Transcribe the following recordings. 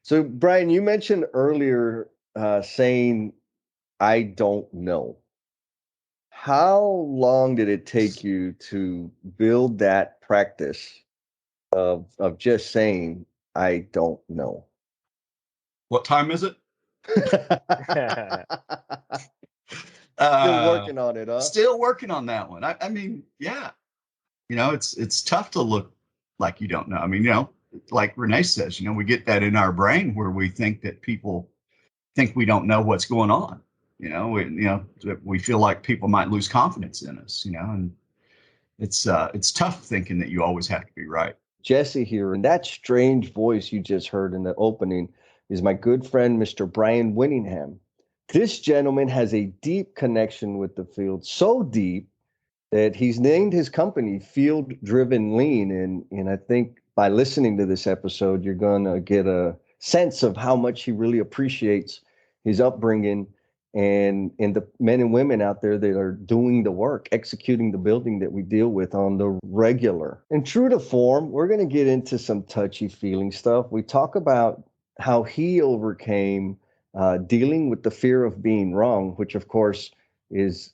So, Brian, you mentioned earlier saying, I don't know. How long did it take you to build that practice of just saying, I don't know? What time is it? Still working on it, huh? Still working on that one. I mean, yeah, it's tough to look like you don't know. I mean, like Renee says, we get that in our brain where we think that people think we don't know what's going on. We feel like people might lose confidence in us. And it's tough thinking that you always have to be right. Jesse here, and that strange voice you just heard in the opening is my good friend, Mr. Brian Winningham. This gentleman has a deep connection with the field, so deep that he's named his company Field Driven Lean. And I think by listening to this episode, you're going to get a sense of how much he really appreciates his upbringing and the men and women out there that are doing the work, executing the building that we deal with on the regular. And true to form, we're going to get into some touchy-feeling stuff. We talk about how he overcame dealing with the fear of being wrong, which of course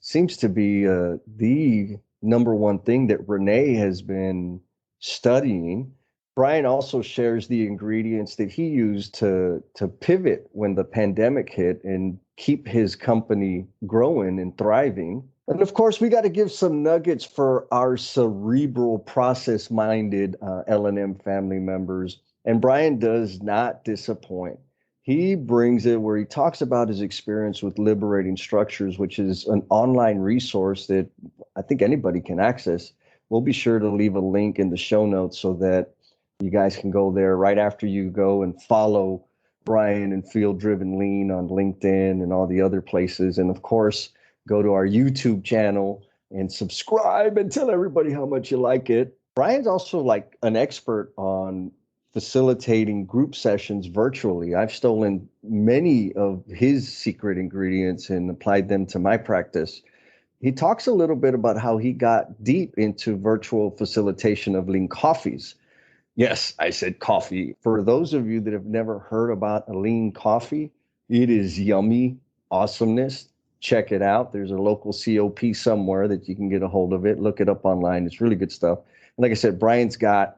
seems to be the number one thing that Renee has been studying. Brian also shares the ingredients that he used to pivot when the pandemic hit and keep his company growing and thriving. And of course, we got to give some nuggets for our cerebral, process-minded L&M family members. And Brian does not disappoint. He brings it where he talks about his experience with Liberating Structures, which is an online resource that I think anybody can access. We'll be sure to leave a link in the show notes so that you guys can go there right after you go and follow Brian and Field Driven Lean on LinkedIn and all the other places. And of course, go to our YouTube channel and subscribe and tell everybody how much you like it. Brian's also like an expert on facilitating group sessions virtually. I've stolen many of his secret ingredients and applied them to my practice. He talks a little bit about how he got deep into virtual facilitation of lean coffees. Yes, I said coffee. For those of you that have never heard about a lean coffee, it is yummy awesomeness. Check it out. There's a local COP somewhere that you can get a hold of it. Look it up online. It's really good stuff. And like I said, Brian's got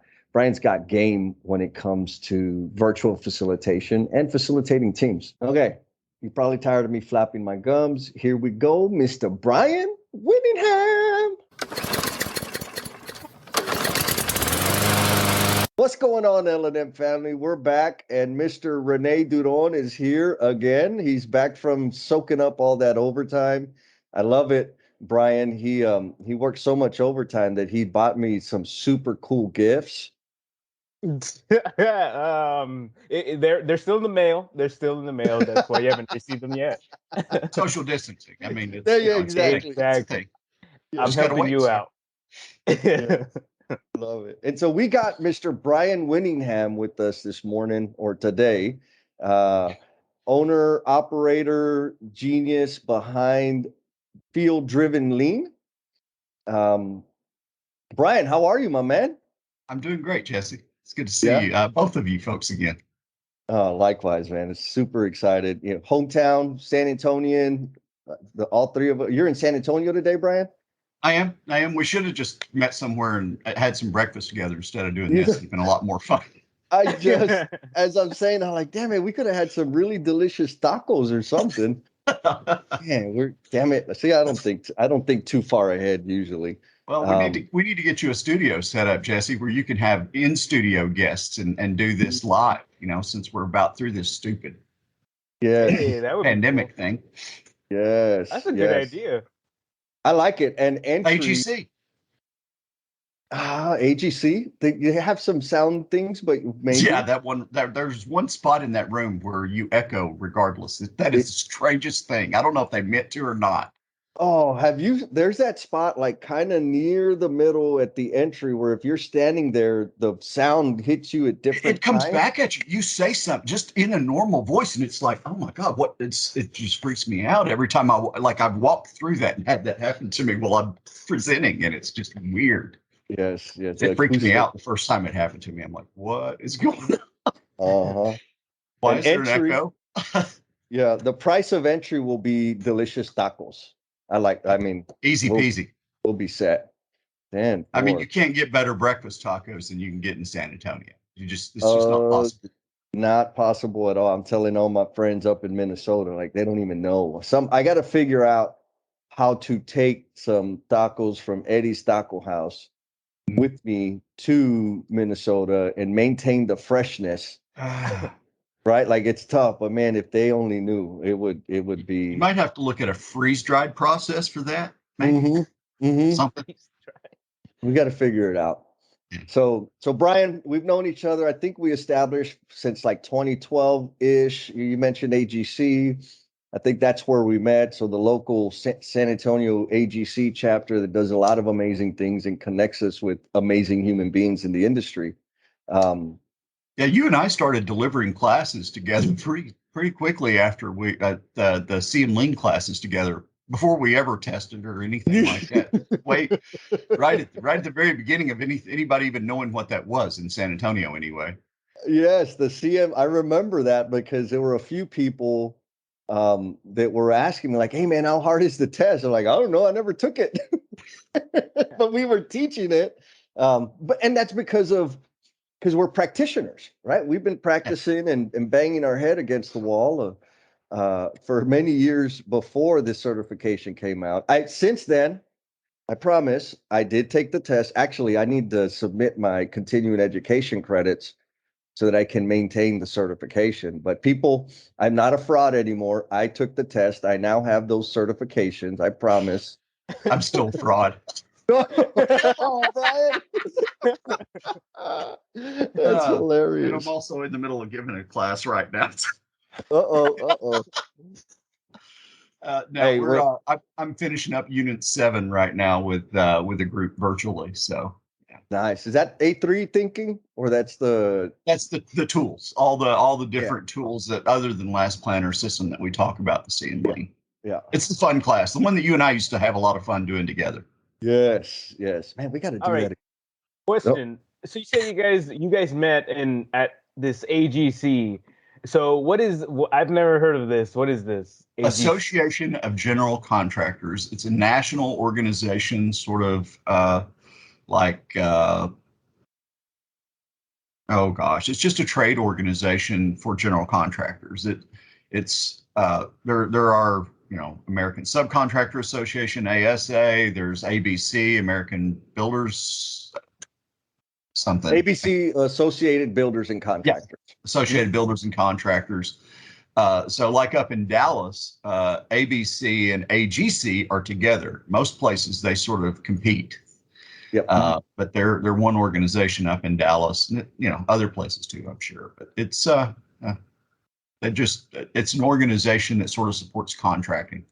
game when it comes to virtual facilitation and facilitating teams. Okay, you're probably tired of me flapping my gums. Here we go, Mr. Brian Winningham. What's going on, L&M family? We're back, and Mr. Rene Duron is here again. He's back from soaking up all that overtime. I love it, Brian. He worked so much overtime that he bought me some super cool gifts. They're still in the mail. They're still in the mail. That's why you haven't received them yet. Social distancing. I mean, it's, exactly. It's a thing. I'm helping you out. Yeah. Love it. And so we got Mr. Brian Winningham with us this morning or today. Owner, operator, genius behind Field Driven Lean. Brian, how are you, my man? I'm doing great, Jesse. It's good to see you, both of you folks again. Likewise, man. It's super excited. Hometown, San Antonian, all three of us. You're in San Antonio today, Brian? I am. We should have just met somewhere and had some breakfast together instead of doing this. It's been a lot more fun. As I'm saying, I'm like, damn it, we could have had some really delicious tacos or something. Damn it. See, I don't think too far ahead usually. Well, we need to get you a studio set up, Jesse, where you can have in-studio guests and do this live, since we're about through this stupid pandemic thing. Yes. That's a good idea. I like it. And entry. AGC. AGC. You have some sound things, but maybe. Yeah, there's one spot in that room where you echo regardless. That is the strangest thing. I don't know if they meant to or not. Oh, there's that spot like kind of near the middle at the entry where if you're standing there, the sound hits you at different It comes times. back at you. You say something just in a normal voice and it's like, oh my God, it just freaks me out every time I've walked through that and had that happen to me while I'm presenting and it's just weird. Yes. It freaked me out the first time it happened to me. I'm like, what is going on? Uh-huh. Why And is there an entry, echo? yeah, the price of entry will be delicious tacos. I mean, Easy we'll peasy. we'll be set. 10, I mean, 4. you can't get better breakfast tacos than you can get in San Antonio. It's just not Uh, possible. Not possible at all. I'm telling all my friends up in Minnesota, like they don't even know. I got to figure out how to take some tacos from Eddie's Taco House with me to Minnesota and maintain the freshness. Right? Like it's tough, but man, if they only knew, it would be. You might have to look at a freeze dried process for that. Maybe something. We got to figure it out. So Brian, we've known each other. I think we established since like 2012 ish. You mentioned AGC. I think that's where we met. So the local San Antonio AGC chapter that does a lot of amazing things and connects us with amazing human beings in the industry. Yeah, you and I started delivering classes together pretty quickly after we the C and Lean classes together before we ever tested or anything like that. Wait, right at the very beginning of anybody even knowing what that was in San Antonio, anyway. Yes, the CM. I remember that because there were a few people that were asking me, like, "Hey, man, how hard is the test?" I'm like, "I don't know. I never took it," but we were teaching it. And that's because we're practitioners, right? We've been practicing and banging our head against the wall for many years before this certification came out. Since then, I promise, I did take the test. Actually, I need to submit my continuing education credits so that I can maintain the certification. But people, I'm not a fraud anymore. I took the test. I now have those certifications. I promise. I'm still a fraud. Oh, Brian. That's hilarious. And I'm also in the middle of giving a class right now. Uh-oh. No, Hey, I'm finishing up Unit 7 right now with a group virtually. So nice. Is that A3 thinking, or that's the tools, all the different tools that other than Last Planner system that we talk about the C and Lean. Yeah. It's the fun class, the one that you and I used to have a lot of fun doing together. Yes. Man, we got to do that. Question. So you say you guys met at this AGC. So what is? I've never heard of this. What is this? AGC? Association of General Contractors. It's a national organization, sort of like oh gosh, it's just a trade organization for general contractors. There are American Subcontractor Association, ASA. There's ABC, American Builders something. ABC, Associated Builders and Contractors. Yeah. Associated Builders and Contractors. So like up in Dallas, ABC and AGC are together. Most places they sort of compete. Yep. But they're one organization up in Dallas, and other places too, I'm sure. But it's it's an organization that sort of supports contracting.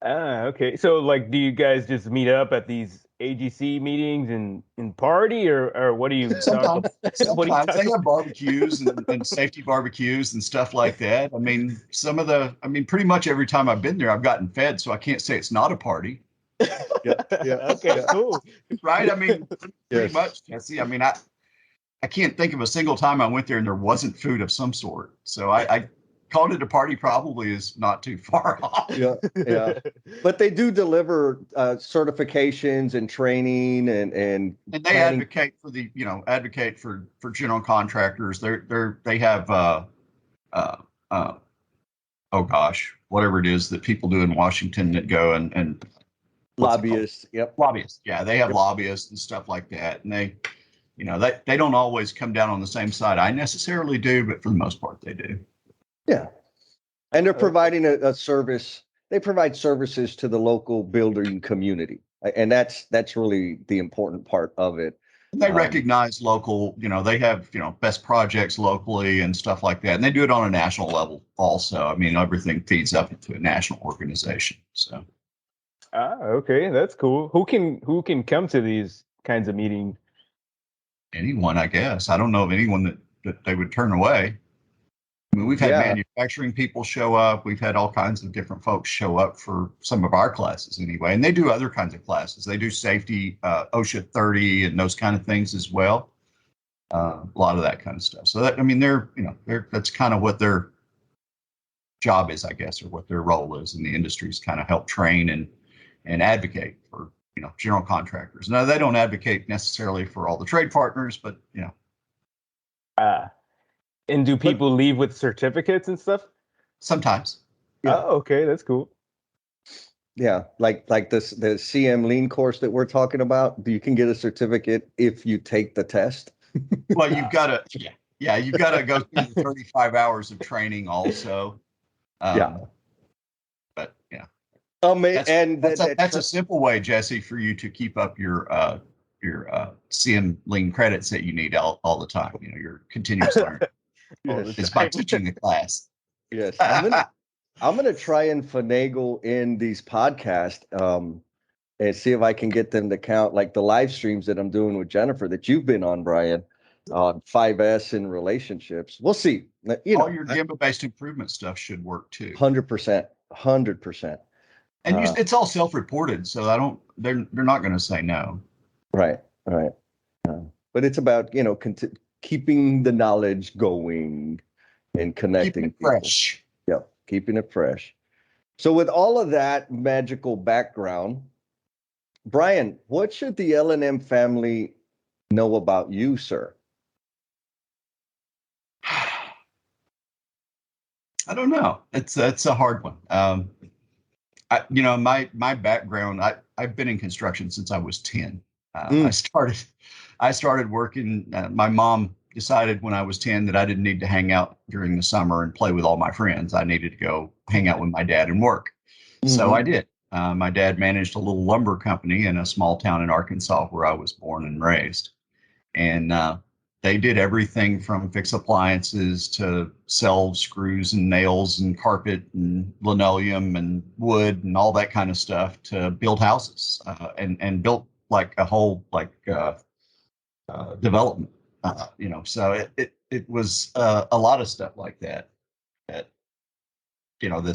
Okay. So like, do you guys just meet up at these AGC meetings and party, or what do you Sometimes talk they have barbecues and safety barbecues and stuff like that. I mean, pretty much every time I've been there, I've gotten fed, so I can't say it's not a party. Yeah. Okay, cool. Right? I mean, pretty much, Jesse. I mean, I can't think of a single time I went there and there wasn't food of some sort. So I called it a party probably is not too far off. Yeah. But they do deliver certifications and training and they planning. advocate for general contractors. They have oh gosh, whatever it is that people do in Washington that go and lobbyists. Yep. Lobbyists. Yeah, they have lobbyists and stuff like that. And they don't always come down on the same side I necessarily do, but for the most part they do. Yeah. And they're providing a service. They provide services to the local building community. And that's really the important part of it. They recognize local, they have, best projects locally and stuff like that. And they do it on a national level also. I mean, everything feeds up into a national organization. So. Okay, that's cool. Who can come to these kinds of meetings? Anyone, I guess. I don't know of anyone that they would turn away. I mean, we've had manufacturing people show up. We've had all kinds of different folks show up for some of our classes anyway. And they do other kinds of classes. They do safety, OSHA 30 and those kind of things as well. a lot of that kind of stuff. So that, I mean, that's kind of what their job is, I guess, or what their role is in the industry, is kind of help train and advocate for, general contractors. Now, they don't advocate necessarily for all the trade partners, but And do people leave with certificates and stuff? sometimes. Yeah. Oh, okay, that's cool. Yeah, like the CM Lean course that we're talking about. You can get a certificate if you take the test. Well, you've got to, you've got to go through the 35 hours of training also. But yeah. That's a simple way, Jesse, for you to keep up your CM Lean credits that you need all the time. Your continuous learning. It's by teaching the class. Yes, I'm gonna try and finagle in these podcasts and see if I can get them to count like the live streams that I'm doing with Jennifer that you've been on, Brian, on 5S and relationships. We'll see. All your Gemba-based improvement stuff should work too. 100%. And it's all self-reported, so they're not going to say no. Right. But it's about, keeping the knowledge going and connecting. Keeping it fresh. Yeah, keeping it fresh. So with all of that magical background, Brian, what should the L&M family know about you, sir? I don't know. It's a hard one. My background, I've been in construction since I was 10. I started working. My mom decided when I was 10 that I didn't need to hang out during the summer and play with all my friends. I needed to go hang out with my dad and work. Mm-hmm. So I did. My dad managed a little lumber company in a small town in Arkansas where I was born and raised. And they did everything from fix appliances to sell screws and nails and carpet and linoleum and wood and all that kind of stuff to build houses and built like a whole development. So it was a lot of stuff like that that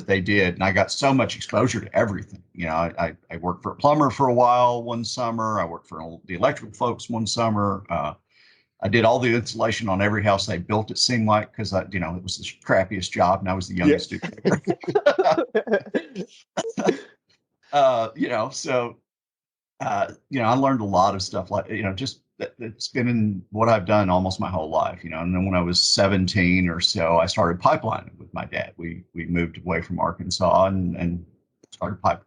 they did. And I got so much exposure to everything. I worked for a plumber for a while one summer. I worked for the electrical folks one summer. I did all the installation on every house they built, it seemed like, because it was the crappiest job and I was the youngest student. I learned a lot of stuff like, just it's been in what I've done almost my whole life, and then when I was 17 or so, I started pipelining with my dad. We moved away from Arkansas and started not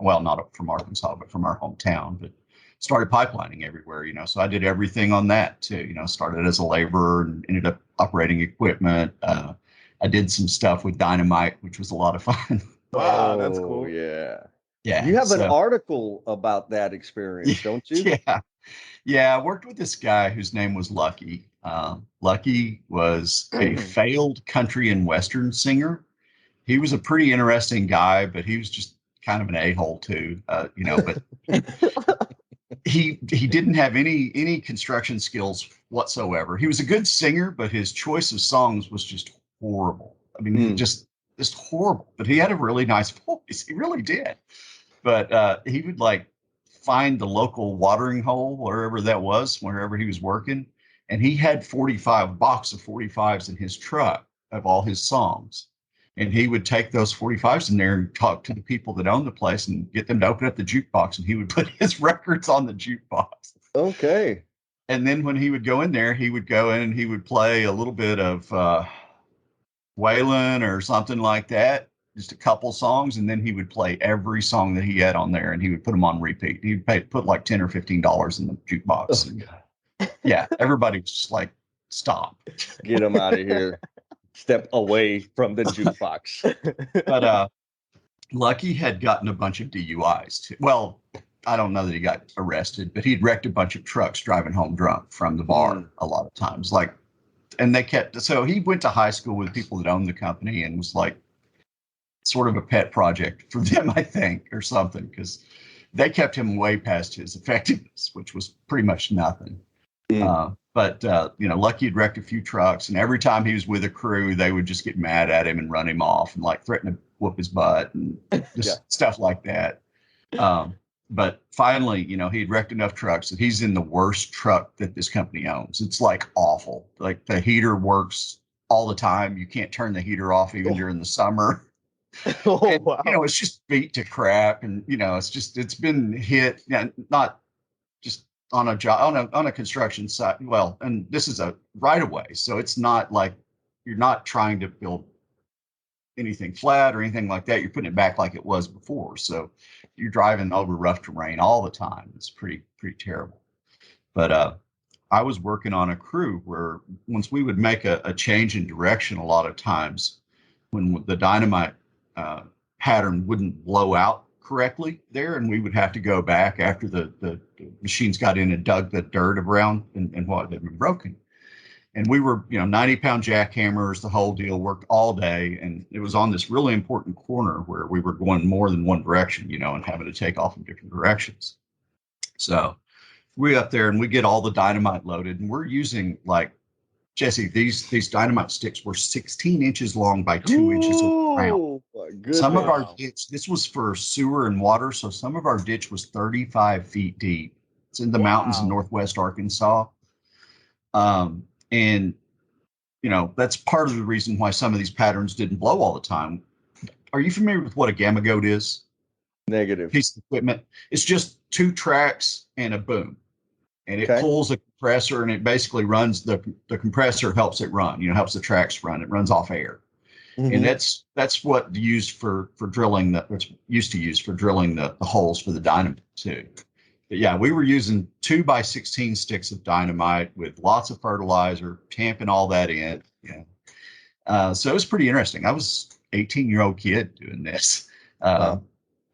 from Arkansas, but from our hometown, but started pipelining everywhere, so I did everything on that too, started as a laborer and ended up operating equipment. I did some stuff with dynamite, which was a lot of fun. Wow, that's cool. Yeah. You have an article about that experience, don't you? I worked with this guy whose name was Lucky. Lucky was a failed country and western singer. He was a pretty interesting guy, but he was just kind of an a-hole too, but he didn't have any construction skills whatsoever. He was a good singer, but his choice of songs was just horrible. I mean, just horrible. But he had a really nice voice. He really did. But he would find the local watering hole, wherever that was, wherever he was working. And he had box of 45s in his truck of all his songs. And he would take those 45s in there and talk to the people that owned the place and get them to open up the jukebox. And he would put his records on the jukebox. Okay. And then when he would go in there, he would go in and he would play a little bit of Waylon or something like that, just a couple songs. And then he would play every song that he had on there and he would put them on repeat. He'd put like $10 or $15 in the jukebox. And, everybody was just like, stop. Get him out of here. Step away from the jukebox. But Lucky had gotten a bunch of DUIs too. Well, I don't know that he got arrested, but he'd wrecked a bunch of trucks driving home drunk from the bar a lot of times. So he went to high school with people that owned the company and was like sort of a pet project for them, I think, or something, because they kept him way past his effectiveness, which was pretty much nothing. But Lucky had wrecked a few trucks, and every time he was with a crew, they would just get mad at him and run him off and threaten to whoop his butt and just stuff like that. but finally, he'd wrecked enough trucks that he's in the worst truck that this company owns. It's like awful. Like the heater works all the time. You can't turn the heater off even during the summer. Oh, And, wow. it's just beat to crap. And, it's been hit, not just on a job, on a construction site. Well, and this is a right of way. So it's not like you're not trying to build anything flat or anything like that. You're putting it back like it was before. So you're driving over rough terrain all the time. It's pretty terrible. But I was working on a crew where once we would make a change in direction, a lot of times when the dynamite pattern wouldn't blow out correctly there, and we would have to go back after the machines got in and dug the dirt around and what had been broken. And we were, 90-pound jackhammers, the whole deal, worked all day. And it was on this really important corner where we were going more than one direction, and having to take off in different directions. So we up there and we get all the dynamite loaded, and we're using, like, Jesse, these dynamite sticks were 16 inches long by 2 inches around. Some of our ditch, this was for sewer and water. So some of our ditch was 35 feet deep. It's in the mountains in Northwest Arkansas. And, that's part of the reason why some of these patterns didn't blow all the time. Are you familiar with what a gamma goat is? Negative. Piece of equipment. It's just 2 tracks and a boom. And it pulls a compressor, and it basically runs the compressor helps it run, helps the tracks run. It runs off air. Mm-hmm. And that's what used for drilling what's used to use for drilling the holes for the dynamite too. But yeah, we were using 2x16 sticks of dynamite with lots of fertilizer, tamping all that in. Yeah. So it was pretty interesting. I was 18-year-old kid doing this. Wow.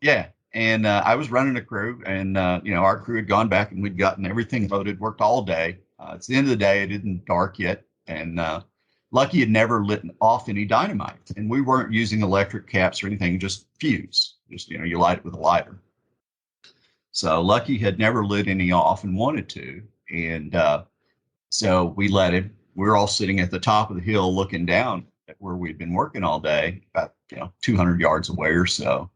Yeah. And I was running a crew, and, our crew had gone back and we'd gotten everything loaded, worked all day. It's the end of the day. It didn't dark yet. And Lucky had never lit off any dynamite. And we weren't using electric caps or anything, just fuse. Just, you light it with a lighter. So Lucky had never lit any off and wanted to. And so we let him. We were all sitting at the top of the hill looking down at where we'd been working all day, about 200 yards away or so.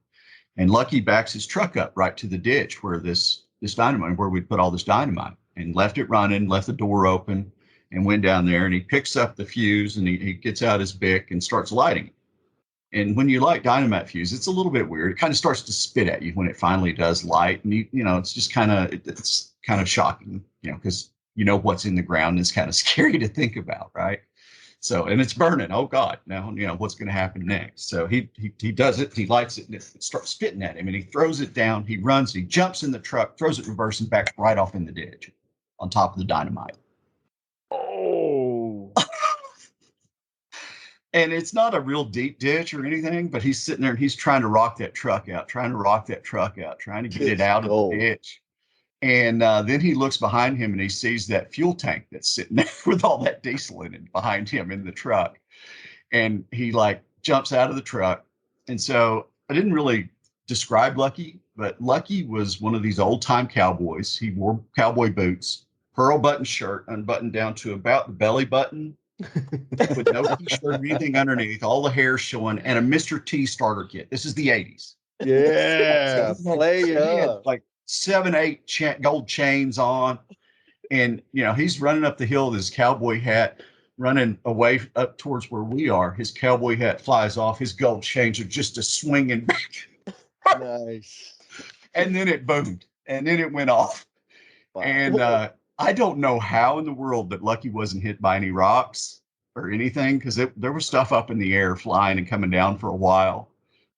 And Lucky backs his truck up right to the ditch where this dynamite, where we'd put all this dynamite, and left it running, left the door open, and went down there. And he picks up the fuse, and he gets out his Bic and starts lighting it. And when you light dynamite fuse, it's a little bit weird. It kind of starts to spit at you when it finally does light. And, it's just it's kind of shocking, because what's in the ground is kind of scary to think about, right? So, and it's burning. Oh God, now, what's going to happen next? So he does it, he lights it, and it starts spitting at him, and he throws it down. He runs, he jumps in the truck, throws it in reverse, and backs right off in the ditch on top of the dynamite. Oh. And it's not a real deep ditch or anything, but he's sitting there and he's trying to rock that truck out, trying to get it out of the ditch. And then he looks behind him and he sees that fuel tank that's sitting there with all that diesel in it behind him in the truck. And he jumps out of the truck. And so I didn't really describe Lucky, but Lucky was one of these old time cowboys. He wore cowboy boots, pearl button shirt, unbuttoned down to about the belly button, with no t-shirt or anything underneath, all the hair showing, and a Mr. T starter kit. This is the 80s. Yeah, he had 7, 8 gold chains on, and he's running up the hill with his cowboy hat, running away up towards where we are. His cowboy hat flies off. His gold chains are just a swinging back. Nice. And then it boomed, and then it went off. Wow. And I don't know how in the world that Lucky wasn't hit by any rocks or anything, because there was stuff up in the air flying and coming down for a while.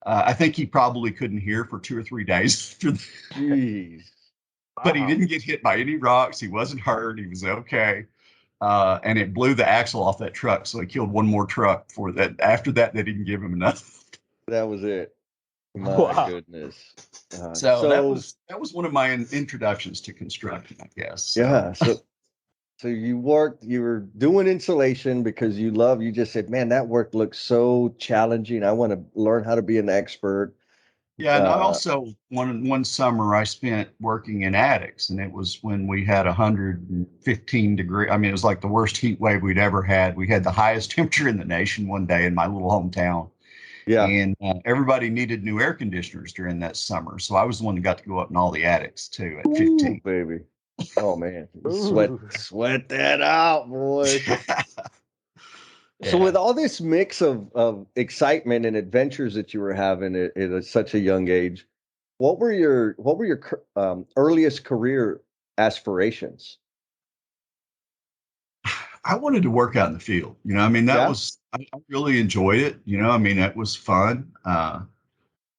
I think he probably couldn't hear for 2 or 3 days after that. Jeez. But he didn't get hit by any rocks. He wasn't hurt. He was okay. And it blew the axle off that truck. So he killed one more truck for that. After that, they didn't give him enough. That was it. My goodness. So that was one of my introductions to construction, I guess. So. Yeah. So you were doing insulation because you just said, man, that work looks so challenging. I want to learn how to be an expert. Yeah. And I also, one summer I spent working in attics, and it was when we had 115 degree. I mean, it was like the worst heat wave we'd ever had. We had the highest temperature in the nation one day in my little hometown. Yeah. And everybody needed new air conditioners during that summer. So I was the one that got to go up in all the attics too at 15. Ooh, baby. Oh man, you Ooh. sweat that out, boy. So Yeah. with all this mix of excitement and adventures that you were having at such a young age, what were your earliest career aspirations? I wanted to work out in the field. I mean, Yeah. I really enjoyed it. I mean, that was fun.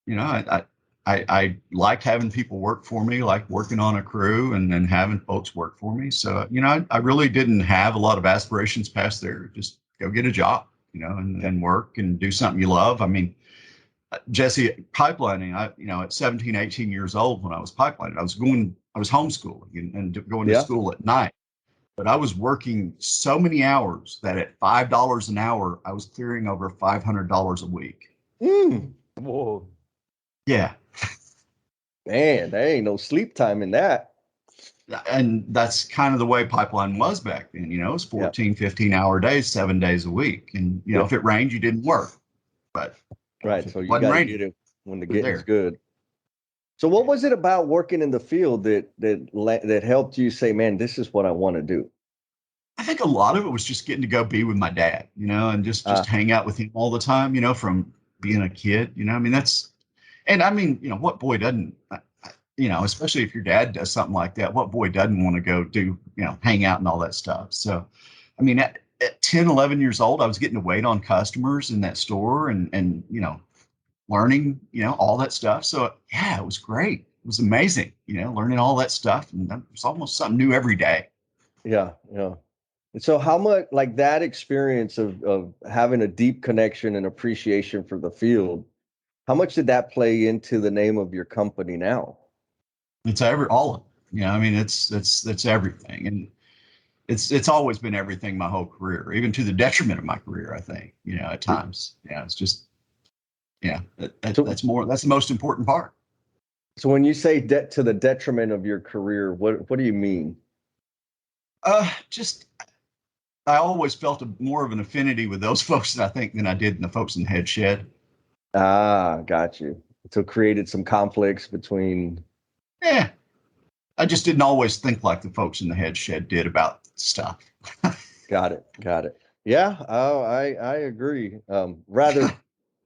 You know, I liked having people work for me, like working on a crew and then having folks work for me. So, I really didn't have a lot of aspirations past there. Just go get a job, Yeah. and work and do something you love. I mean, Jesse, pipelining, at 17, 18 years old when I was pipelining, I was homeschooling and going to Yeah. school at night. But I was working so many hours that at $5 an hour, I was clearing over $500 a week. Mm, Whoa. Yeah. man, there ain't no sleep time in that. And that's kind of the way pipeline was back then. It was Yeah. 14, 15-hour days, 7 days a week. And, Yeah. if it rained, you didn't work. But if Right. it So you wasn't got to raining, get it when the you're getting's there. good. So what was it about working in the field that helped you say, man, this is what I want to do? I think a lot of it was just getting to go be with my dad, and just Uh, hang out with him all the time, from being a kid, I mean, and I mean, what boy doesn't, especially if your dad does something like that, what boy doesn't want to go do, hang out and all that stuff. So, I mean, at 10, 11 years old, I was getting to wait on customers in that store and learning, all that stuff. So, yeah, it was great. It was amazing, learning all that stuff. And it was almost something new every day. yeah. Yeah. And so how much like that experience of having a deep connection and appreciation for the field, how much did that play into the name of your company now? It's all of it. I mean, it's everything. And it's always been everything my whole career, even to the detriment of my career, I think, at times. Yeah, it's just, So that's the most important part. so when you say to the detriment of your career, what do you mean? Just, I always felt more of an affinity with those folks, I think, than I did in the folks in the head shed. Ah, got you. So created some conflicts between. Yeah. I just didn't always think like the folks in the head shed did about stuff. Got it. Got it. Yeah. Oh, I agree. Rather,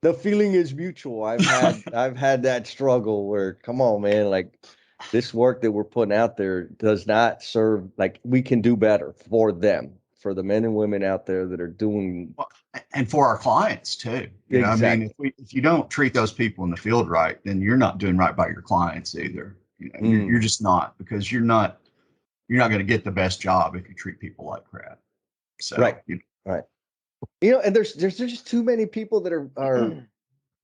the feeling is mutual. I've had that struggle where, come on, man, like this work that we're putting out there does not serve. Like we can do better for them, for the men and women out there that are doing Well, and for our clients too. I mean, exactly. if you don't treat those people in the field right, then you're not doing right by your clients either. You're Mm, just not, because you're not going to get the best job if you treat people like crap. right. So, Right. And there's just too many people that are I'm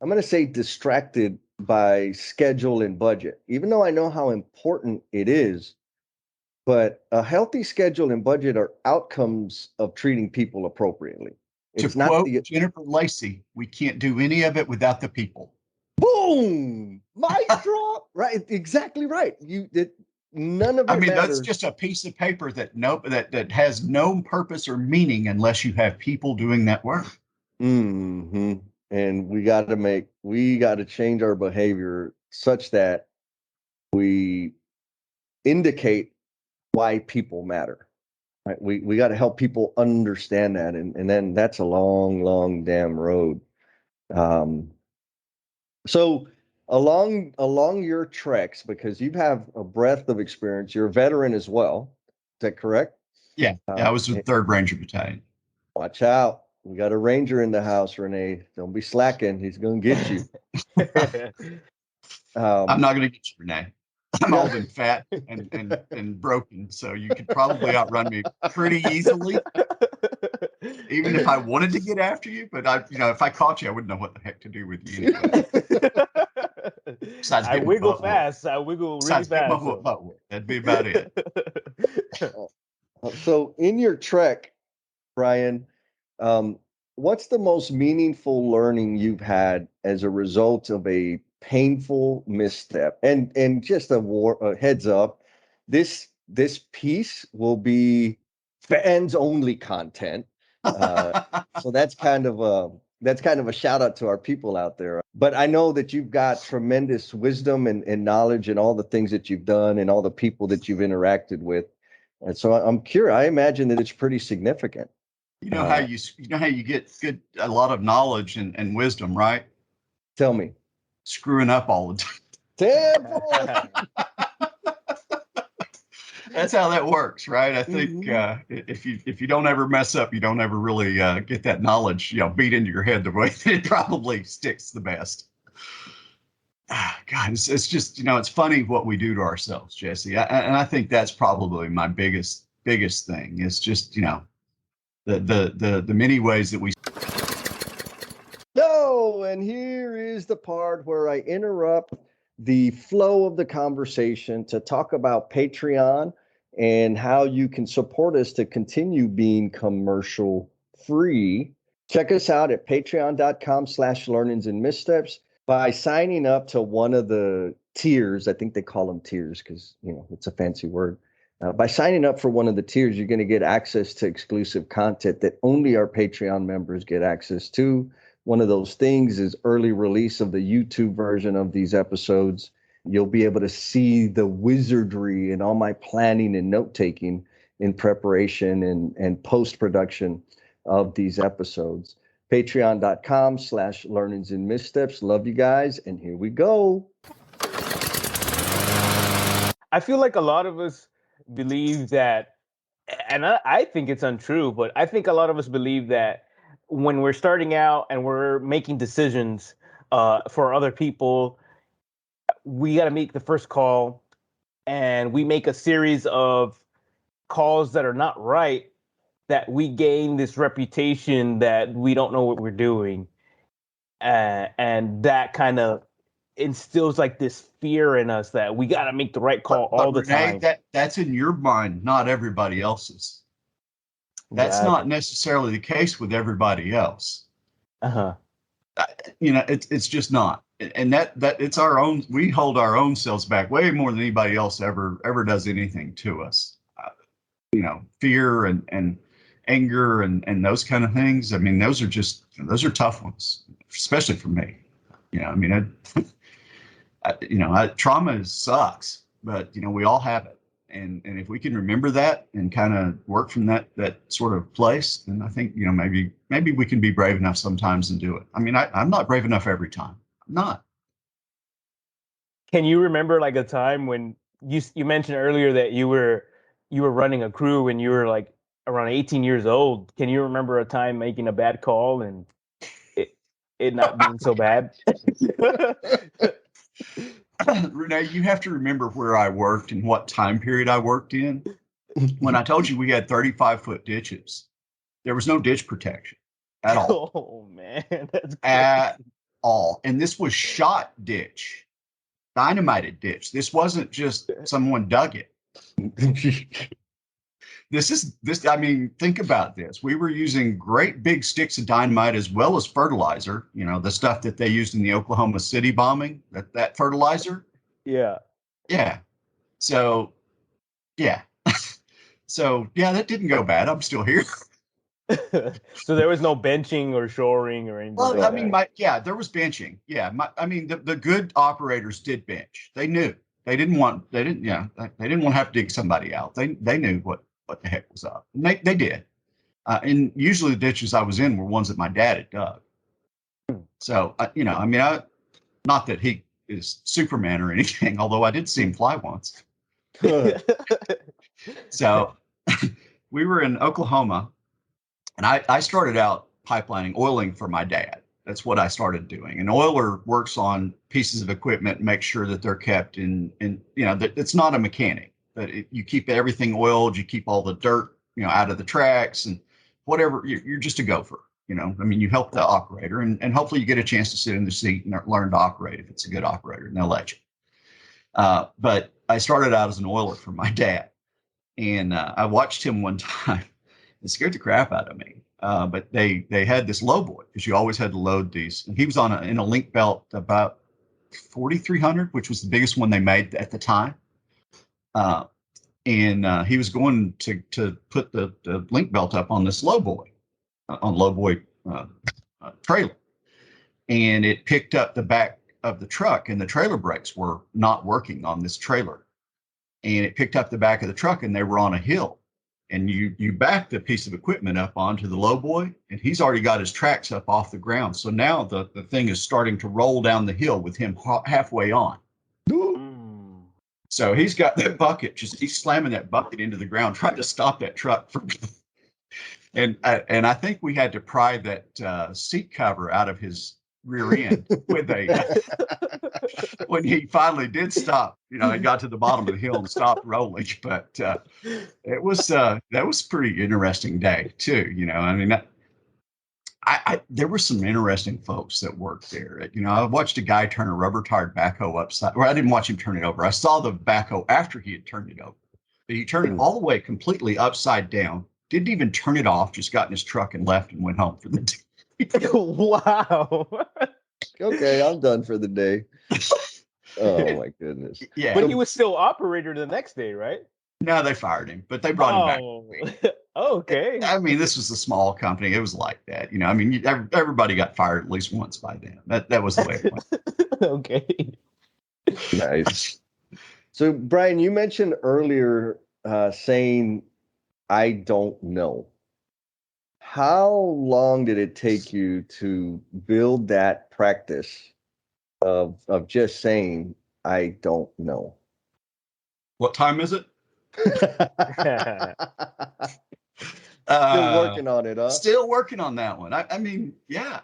going to say distracted by schedule and budget, even though I know how important it is. But a healthy schedule and budget are outcomes of treating people appropriately. to It's not quote the Jennifer Lacey, we can't do any of it without the people. boom, mic drop. Right. Exactly right. None of I it mean, that's matters. just a piece of paper that has no purpose or meaning unless you have people doing that work. Hmm. And we got to change our behavior such that we indicate why people matter. Right? We got to help people understand that, and then that's a long, long damn road. Um, so along your treks, because you have a breadth of experience, you're a veteran as well. Is that correct? Yeah, I was with Eh, Third Ranger Battalion. watch out. We got a ranger in the house, Renee. Don't be slacking. He's gonna get you. I'm Um, not going to get you, Renee. I'm no. old and fat and broken, so you could probably outrun me pretty easily, even if I wanted to get after you. But if I caught you, I wouldn't know what the heck to do with you anyway. Besides I get my wiggle butt whooped. fast. I wiggle really Besides get my fast. So. butt whooped. That'd be about it. So in your trek, Brian, um, what's the most meaningful learning you've had as a result of a painful misstep? And just a heads up, this piece will be fans only content. Uh, so that's kind of That's kind of a shout out to our people out there. But I know that you've got tremendous wisdom and knowledge and all the things that you've done and all the people that you've interacted with. And so I'm curious. I imagine that it's pretty significant. You know how you get a lot of knowledge and wisdom, right? Tell me. Screwing up all the time. That's how that works, right? I think if you don't ever mess up, you don't ever really get that knowledge, beat into your head the way that it probably sticks the best. God, it's just it's funny what we do to ourselves, Jesse. And I think that's probably my biggest thing. It's just the many ways that we. No, and here is the part where I interrupt the flow of the conversation to talk about Patreon and how you can support us to continue being commercial free. Check us out at patreon.com/learnings and missteps. By signing up to one of the tiers, I think they call them tiers because, it's a fancy word. By signing up for one of the tiers, you're going to get access to exclusive content that only our Patreon members get access to. One of those things is early release of the YouTube version of these episodes. You'll be able to see the wizardry and all my planning and note-taking in preparation and post-production of these episodes. Patreon.com/learnings and missteps. Love you guys. And here we go. I feel like a lot of us believe that, and I think it's untrue, but I think a lot of us believe that when we're starting out and we're making decisions for other people, we got to make the first call, and we make a series of calls that are not right, that we gain this reputation that we don't know what we're doing. And that kind of instills like this fear in us that we got to make the right call all the time. That's in your mind, not everybody else's. That's not necessarily the case with everybody else. It's just not. And that it's our own. We hold our own selves back way more than anybody else ever does anything to us. Fear and anger and those kind of things. I mean, those are tough ones, especially for me. Trauma sucks, but we all have it. And if we can remember that and kind of work from that sort of place, then I think, maybe we can be brave enough sometimes and do it. I mean, I'm not brave enough every time. I'm not. Can you remember like a time when you mentioned earlier that you were running a crew when you were like around 18 years old? Can you remember a time making a bad call and it not being so bad? Renee, you have to remember where I worked and what time period I worked in. When I told you we had 35-foot ditches, there was no ditch protection at all. Oh man, that's crazy. At all. And this was shot ditch, dynamited ditch. This wasn't just someone dug it. I mean, think about this. We were using great big sticks of dynamite as well as fertilizer, the stuff that they used in the Oklahoma City bombing, that fertilizer. Yeah. Yeah. So, yeah. That didn't go bad. I'm still here. So there was no benching or shoring or anything. Well, I mean, there was benching. Yeah. The good operators did bench. They knew. They didn't want to have to dig somebody out. They knew what the heck was up. And they did. And usually the ditches I was in were ones that my dad had dug. So, not that he is Superman or anything, although I did see him fly once. So we were in Oklahoma, and I started out pipelining, oiling for my dad. That's what I started doing. An oiler works on pieces of equipment and makes sure that they're kept that it's not a mechanic. But you keep everything oiled, you keep all the dirt, out of the tracks and whatever. You're just a gopher, you help the operator and hopefully you get a chance to sit in the seat and learn to operate if it's a good operator, and they'll let you. But I started out as an oiler for my dad, and I watched him one time. It scared the crap out of me. But they had this lowboy because you always had to load these. And he was in a link belt about 4,300, which was the biggest one they made at the time. And he was going to put the link belt up on this lowboy, trailer, and it picked up the back of the truck, and the trailer brakes were not working on this trailer, and it picked up the back of the truck, and they were on a hill, and you back the piece of equipment up onto the lowboy, and he's already got his tracks up off the ground. So now the thing is starting to roll down the hill with him halfway on. So he's got that bucket, he's slamming that bucket into the ground, trying to stop that truck from. And I think we had to pry that seat cover out of his rear end when he finally did stop. He got to the bottom of the hill and stopped rolling. But that was pretty interesting day too. I mean, there were some interesting folks that worked there. I watched a guy turn a rubber-tired backhoe upside. Well, I didn't watch him turn it over. I saw the backhoe after he had turned it over. But he turned it all the way completely upside down. Didn't even turn it off. Just got in his truck and left and went home for the day. Wow. Okay, I'm done for the day. Oh my goodness. Yeah. But he was still operator the next day, right? No, they fired him, but they brought him back. Okay. I mean, this was a small company. It was like that. I mean, everybody got fired at least once by then. That was the way it went. Okay. Nice. So, Brian, you mentioned earlier saying, I don't know. How long did it take you to build that practice of just saying, I don't know? What time is it? Still working on it, huh? Still working on that one. I mean, yeah.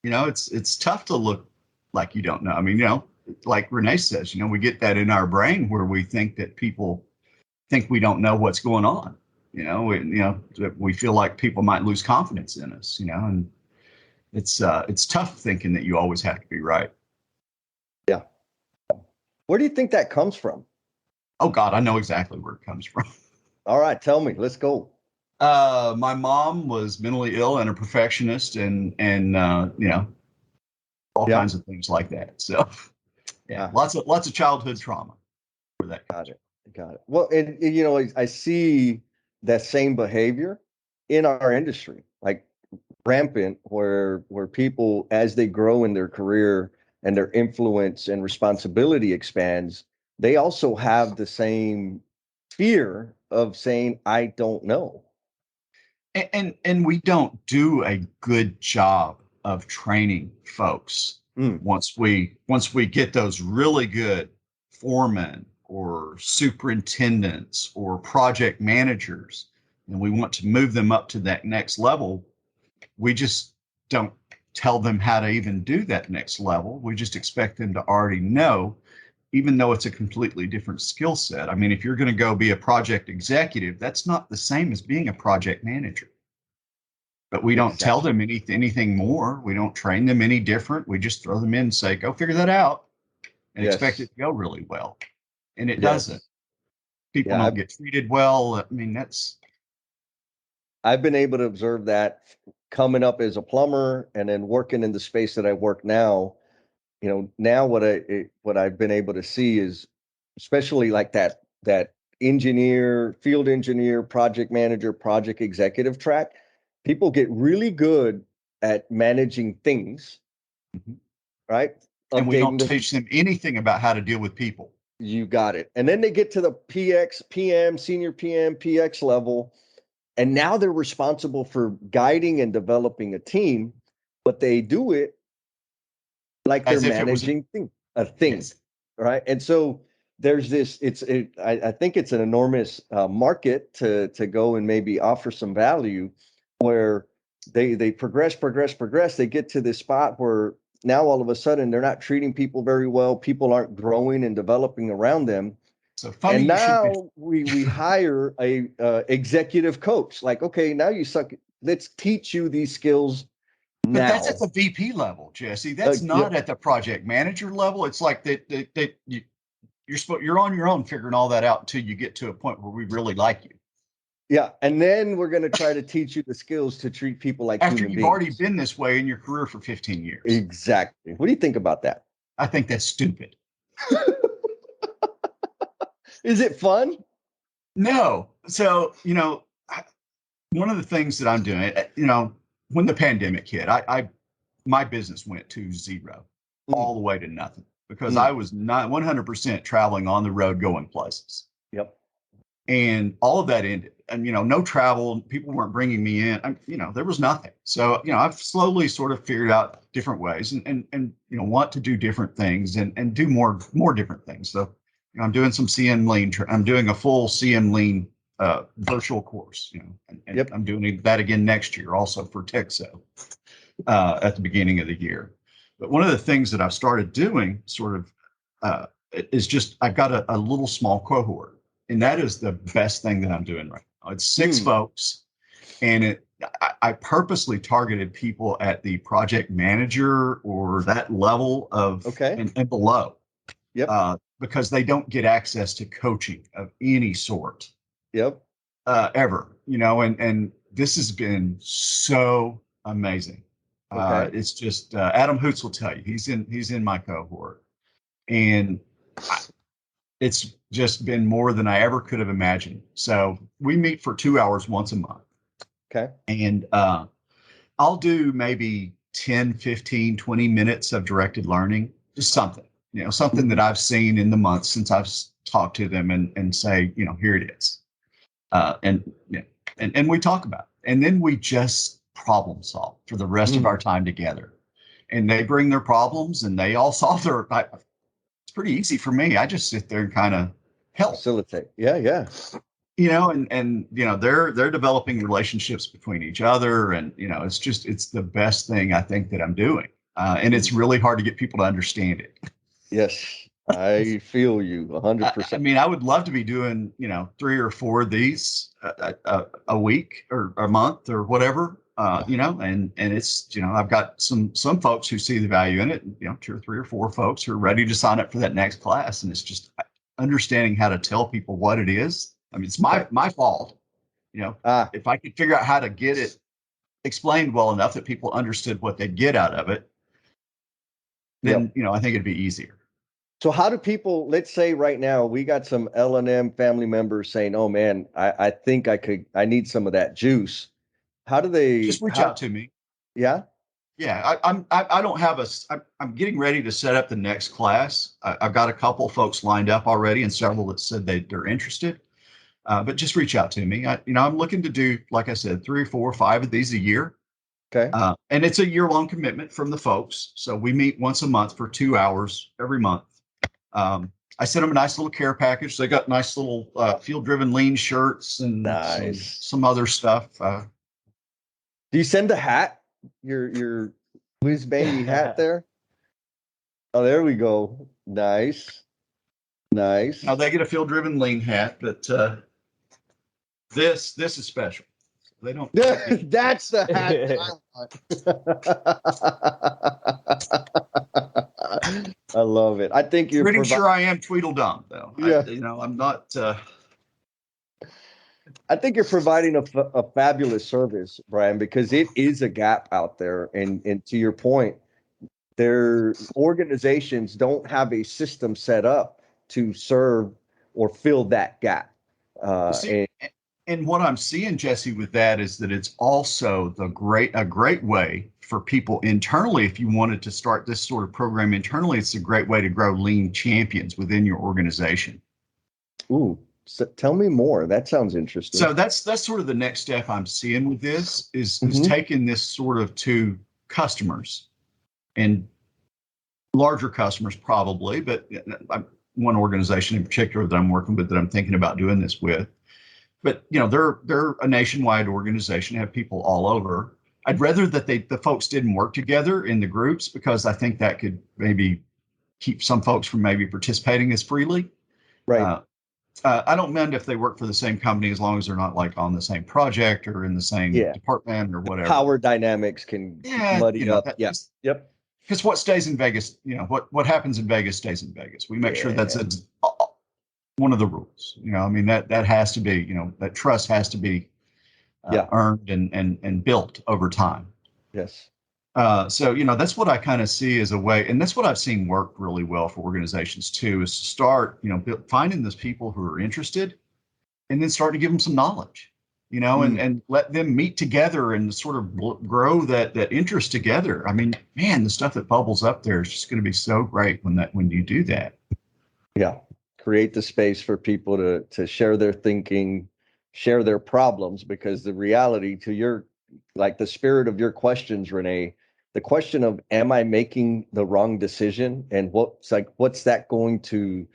It's tough to look like you don't know. I mean, like Renee says, we get that in our brain where we think that people think we don't know what's going on. We feel like people might lose confidence in us, and it's tough thinking that you always have to be right. Yeah. Where do you think that comes from? Oh God, I know exactly where it comes from. All right, tell me. Let's go. My mom was mentally ill and a perfectionist, and all kinds of things like that. So, yeah, lots of childhood trauma for that. Got it. Well, and I see that same behavior in our industry, like rampant, where people, as they grow in their career and their influence and responsibility expands, they also have the same fear of saying, I don't know. And we don't do a good job of training folks. Once we get those really good foremen or superintendents or project managers, and we want to move them up to that next level, we just don't tell them how to even do that next level. We just expect them to already know, even though it's a completely different skill set. I mean, if you're going to go be a project executive, that's not the same as being a project manager. But we don't tell them anything more. We don't train them any different. We just throw them in and say, go figure that out, and expect it to go really well. And it doesn't. People don't get treated well. I mean, I've been able to observe that coming up as a plumber and then working in the space that I work now. Now what I've been able to see is, especially like that engineer, field engineer, project manager, project executive track, people get really good at managing things, right? And we don't teach them anything about how to deal with people. You got it. And then they get to the PM, senior PM, PX level, and now they're responsible for guiding and developing a team, but they do it like they're managing a thing, right? And so there's this. I think it's an enormous market to go and maybe offer some value, where they progress. They get to this spot where now all of a sudden they're not treating people very well. People aren't growing and developing around them. So funny. And now we hire a executive coach. Like, okay, now you suck. Let's teach you these skills. But that's at the VP level, Jesse. That's not at the project manager level. It's like that you're on your own figuring all that out until you get to a point where we really like you. Yeah, and then we're going to try to teach you the skills to treat people like after human you've beings. Already been this way in your career for 15 years. Exactly. What do you think about that? I think that's stupid. Is it fun? No. So, one of the things that I'm doing, when the pandemic hit, my business went to zero, all the way to nothing, because I was not 100% traveling on the road, going places. Yep. And all of that ended, and no travel, people weren't bringing me in. There was nothing. So I've slowly sort of figured out different ways, and want to do different things, and do more different things. So I'm doing some CM Lean. I'm doing a full CM Lean virtual course. And Yep. I'm doing that again next year, also for TechSo at the beginning of the year. But one of the things that I've started doing, sort of, is just I've got a little small cohort. And that is the best thing that I'm doing right now. It's 6 folks, and I purposely targeted people at the project manager or that level of and below, because they don't get access to coaching of any sort, ever. And this has been so amazing. It's just Adam Hoots will tell you, he's in my cohort, and it's just been more than I ever could have imagined. So we meet for 2 hours once a month. Okay. And I'll do maybe 10, 15, 20 minutes of directed learning, just something, something that I've seen in the months since I've talked to them, and say, here it is. And we talk about it. And then we just problem solve for the rest of our time together. And they bring their problems, and they all solve their. It's pretty easy for me. I just sit there and kind of help facilitate. Yeah. And they're developing relationships between each other, and it's the best thing I think that I'm doing. And it's really hard to get people to understand it. Yes, I feel you 100%. I mean, I would love to be doing 3 or 4 of these a week or a month or whatever. And it's, I've got some folks who see the value in it, 2 or 3 or 4 folks who are ready to sign up for that next class. And it's just understanding how to tell people what it is. I mean, it's my fault, if I could figure out how to get it explained well enough that people understood what they get out of it, then, I think it'd be easier. So how do people, let's say right now, we got some L&M family members saying, oh man, I think I need some of that juice. How do they just reach out to me? Yeah. Yeah. I don't have I'm getting ready to set up the next class. I've got a couple folks lined up already, and several that said they're interested. But just reach out to me. I'm looking to do, like I said, 3 or 4 or 5 of these a year. Okay. And it's a year-long commitment from the folks. So we meet once a month for 2 hours every month. I sent them a nice little care package. They got nice little field-driven lean shirts and some other stuff. Do you send a hat? Your whiz bang hat there? Oh, there we go. Nice. Now they get a field-driven lean hat, but this is special. They don't. That's the hat. I love it. I think you're pretty sure I am Tweedledum, though. Yeah. I'm not. I think you're providing a fabulous service, Brian, because it is a gap out there. And to your point, their organizations don't have a system set up to serve or fill that gap. And what I'm seeing, Jesse, with that is that it's also a great way for people internally. If you wanted to start this sort of program internally, it's a great way to grow lean champions within your organization. Ooh, so tell me more. That sounds interesting. So that's sort of the next step I'm seeing with this is taking this sort of to customers, and larger customers probably, but one organization in particular that I'm working with that I'm thinking about doing this with. But they're a nationwide organization, have people all over. I'd rather that the folks didn't work together in the groups, because I think that could maybe keep some folks from maybe participating as freely. Right. I don't mind if they work for the same company, as long as they're not like on the same project or in the same department or whatever. Power dynamics can muddy up. Yes. Yep. Because what stays in Vegas, what happens in Vegas stays in Vegas. We make sure that's one of the rules. I mean, that has to be, that trust has to be earned and built over time. Yes. So, that's what I kind of see as a way, and that's what I've seen work really well for organizations too, is to start, finding those people who are interested, and then start to give them some knowledge. and let them meet together and sort of grow that interest together. I mean, man, the stuff that bubbles up there is just going to be so great when you do that. Yeah. Create the space for people to share their thinking, share their problems, because the reality to your, like the spirit of your questions, Renee, the question of, am I making the wrong decision? And how's that going to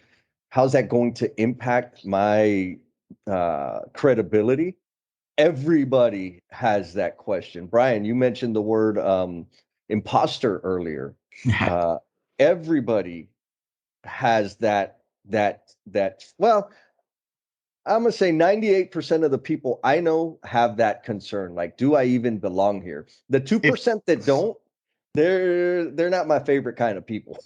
impact my credibility? Everybody has that question. Brian, you mentioned the word imposter earlier. Everybody has that. Well, I'm gonna say 98% of the people I know have that concern. Like, do I even belong here? The 2% that don't, they're not my favorite kind of people.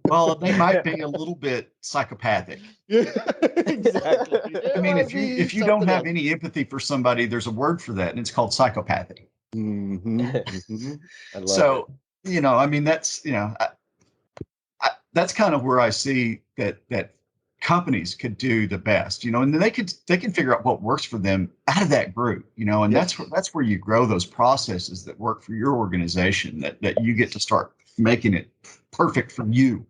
Well, they might be a little bit psychopathic. Yeah, exactly. I mean, if you don't have any empathy for somebody, there's a word for that, and it's called psychopathy. I love So, it. I mean, that's that's kind of where I see that companies could do the best, and then they can figure out what works for them out of that group, and Yes. that's where you grow those processes that work for your organization, that you get to start making it perfect for you.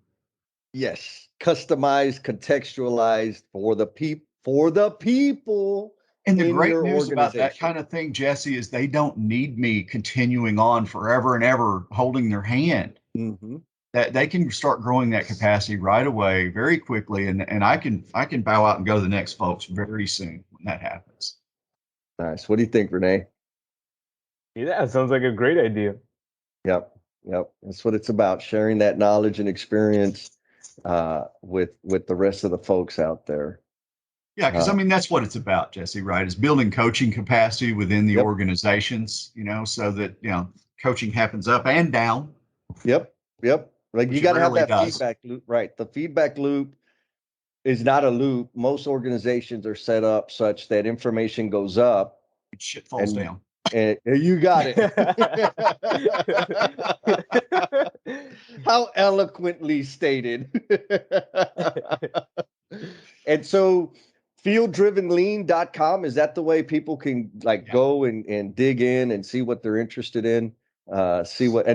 Yes, customized, contextualized for the people And the in great your news about that organization. kind of thing, Jesse, is they don't need me continuing on forever and ever holding their hand. Mm-hmm. That they can start growing that capacity right away, very quickly, and I can bow out and go to the next folks very soon when that happens. Nice. What do you think, Renee? Yeah, sounds like a great idea. Yep. That's what it's about, sharing that knowledge and experience with the rest of the folks out there. Yeah, because I mean that's what it's about, Jesse. Right? Is building coaching capacity within the organizations, so that coaching happens up and down. Yep. Like you got to have that does. feedback loop, right? The feedback loop is not a loop. Most organizations are set up such that information goes up, shit falls down. And you got it. How eloquently stated. And so fielddrivenlean.com, is that the way people can go and dig in and see what they're interested in? And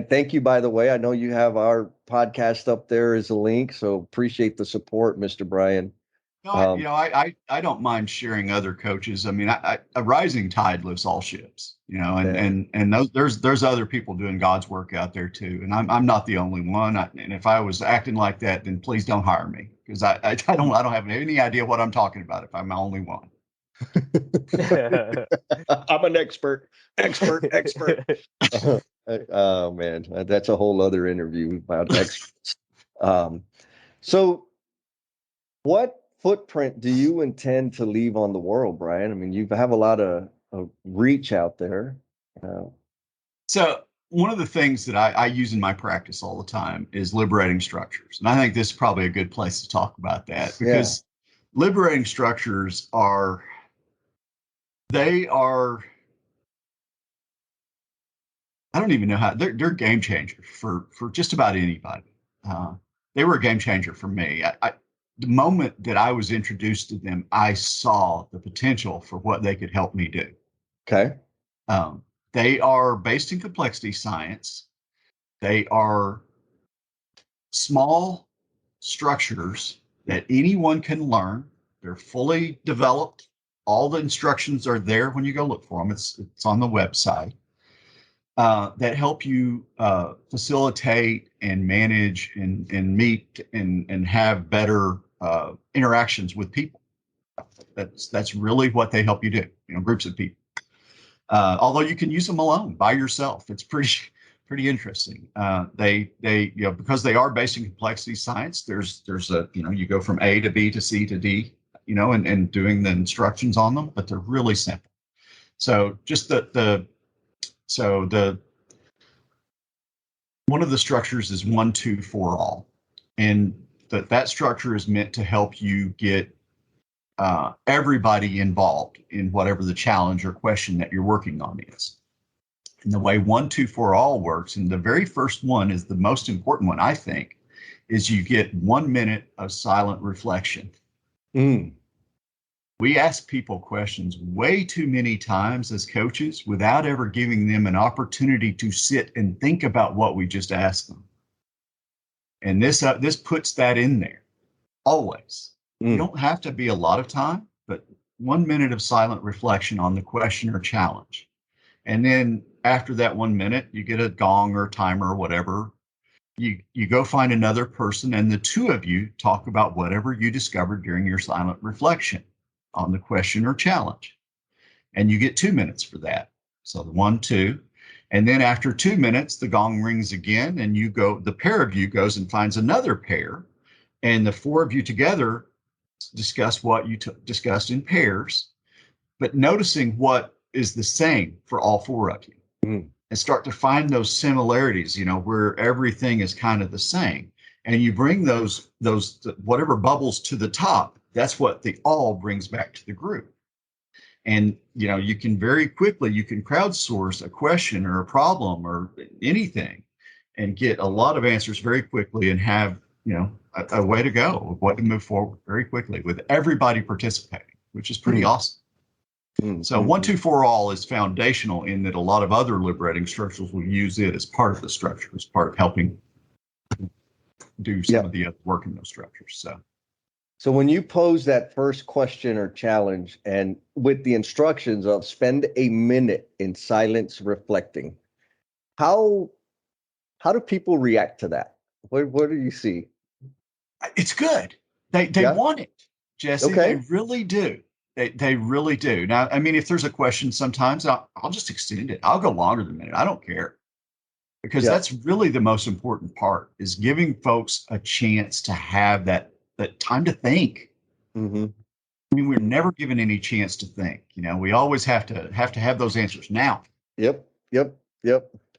thank you, by the way. I know you have our podcast up there as a link, so appreciate the support, Mr. Brian. No, I don't mind sharing other coaches. I mean, a rising tide lifts all ships, and there's other people doing God's work out there too. And I'm not the only one. And if I was acting like that, then please don't hire me, because I don't have any idea what I'm talking about if I'm the only one. I'm an expert. Oh man, that's a whole other interview about experts. So what footprint do you intend to leave on the world, Brian? I mean, you have a lot of reach out there. So one of the things that I use in my practice all the time is liberating structures. And I think this is probably a good place to talk about that, because liberating structures are I don't even know how they're game changers for just about anybody. They were a game changer for me. The moment that I was introduced to them, I saw the potential for what they could help me do. Okay. They are based in complexity science. They are small structures that anyone can learn. They're fully developed. All the instructions are there when you go look for them. It's on the website. That help you facilitate and manage and meet and have better interactions with people. That's really what they help you do. Groups of people. Although you can use them alone by yourself, it's pretty interesting. They because they are based in complexity science. There's a you go from A to B to C to D, and doing the instructions on them, but they're really simple. So just one of the structures is 1, 2, 4 all, and that structure is meant to help you get everybody involved in whatever the challenge or question that you're working on is. And the way 1, 2, 4 all works, and the very first one is the most important one, I think, is you get 1 minute of silent reflection. 1 We ask people questions way too many times as coaches without ever giving them an opportunity to sit and think about what we just asked them. And this puts that in there always. You don't have to be a lot of time, but 1 minute of silent reflection on the question or challenge. And then after that 1 minute, you get a gong or a timer or whatever. You go find another person, and the two of you talk about whatever you discovered during your silent reflection on the question or challenge. And you get 2 minutes for that. So the 1, 2. And then after 2 minutes, the gong rings again, and the pair of you goes and finds another pair, and the four of you together discuss what you discussed in pairs, but noticing what is the same for all four of you. And start to find those similarities, where everything is kind of the same. And you bring those whatever bubbles to the top. That's what the all brings back to the group. And, you can very quickly, you can crowdsource a question or a problem or anything and get a lot of answers very quickly and have, a way to go, what to move forward very quickly with everybody participating, which is pretty awesome. So 1, 2, 4 all is foundational in that a lot of other liberating structures will use it as part of the structure, as part of helping do some of the other work in those structures. So when you pose that first question or challenge, and with the instructions of spend a minute in silence reflecting, how do people react to that? What do you see? It's good. They want it, Jesse. Okay. They really do. They really do. Now, I mean, if there's a question, sometimes I'll just extend it. I'll go longer than a minute. I don't care. Because that's really the most important part, is giving folks a chance to have that time to think. I mean, we're never given any chance to think. We always have to have those answers now. Yep.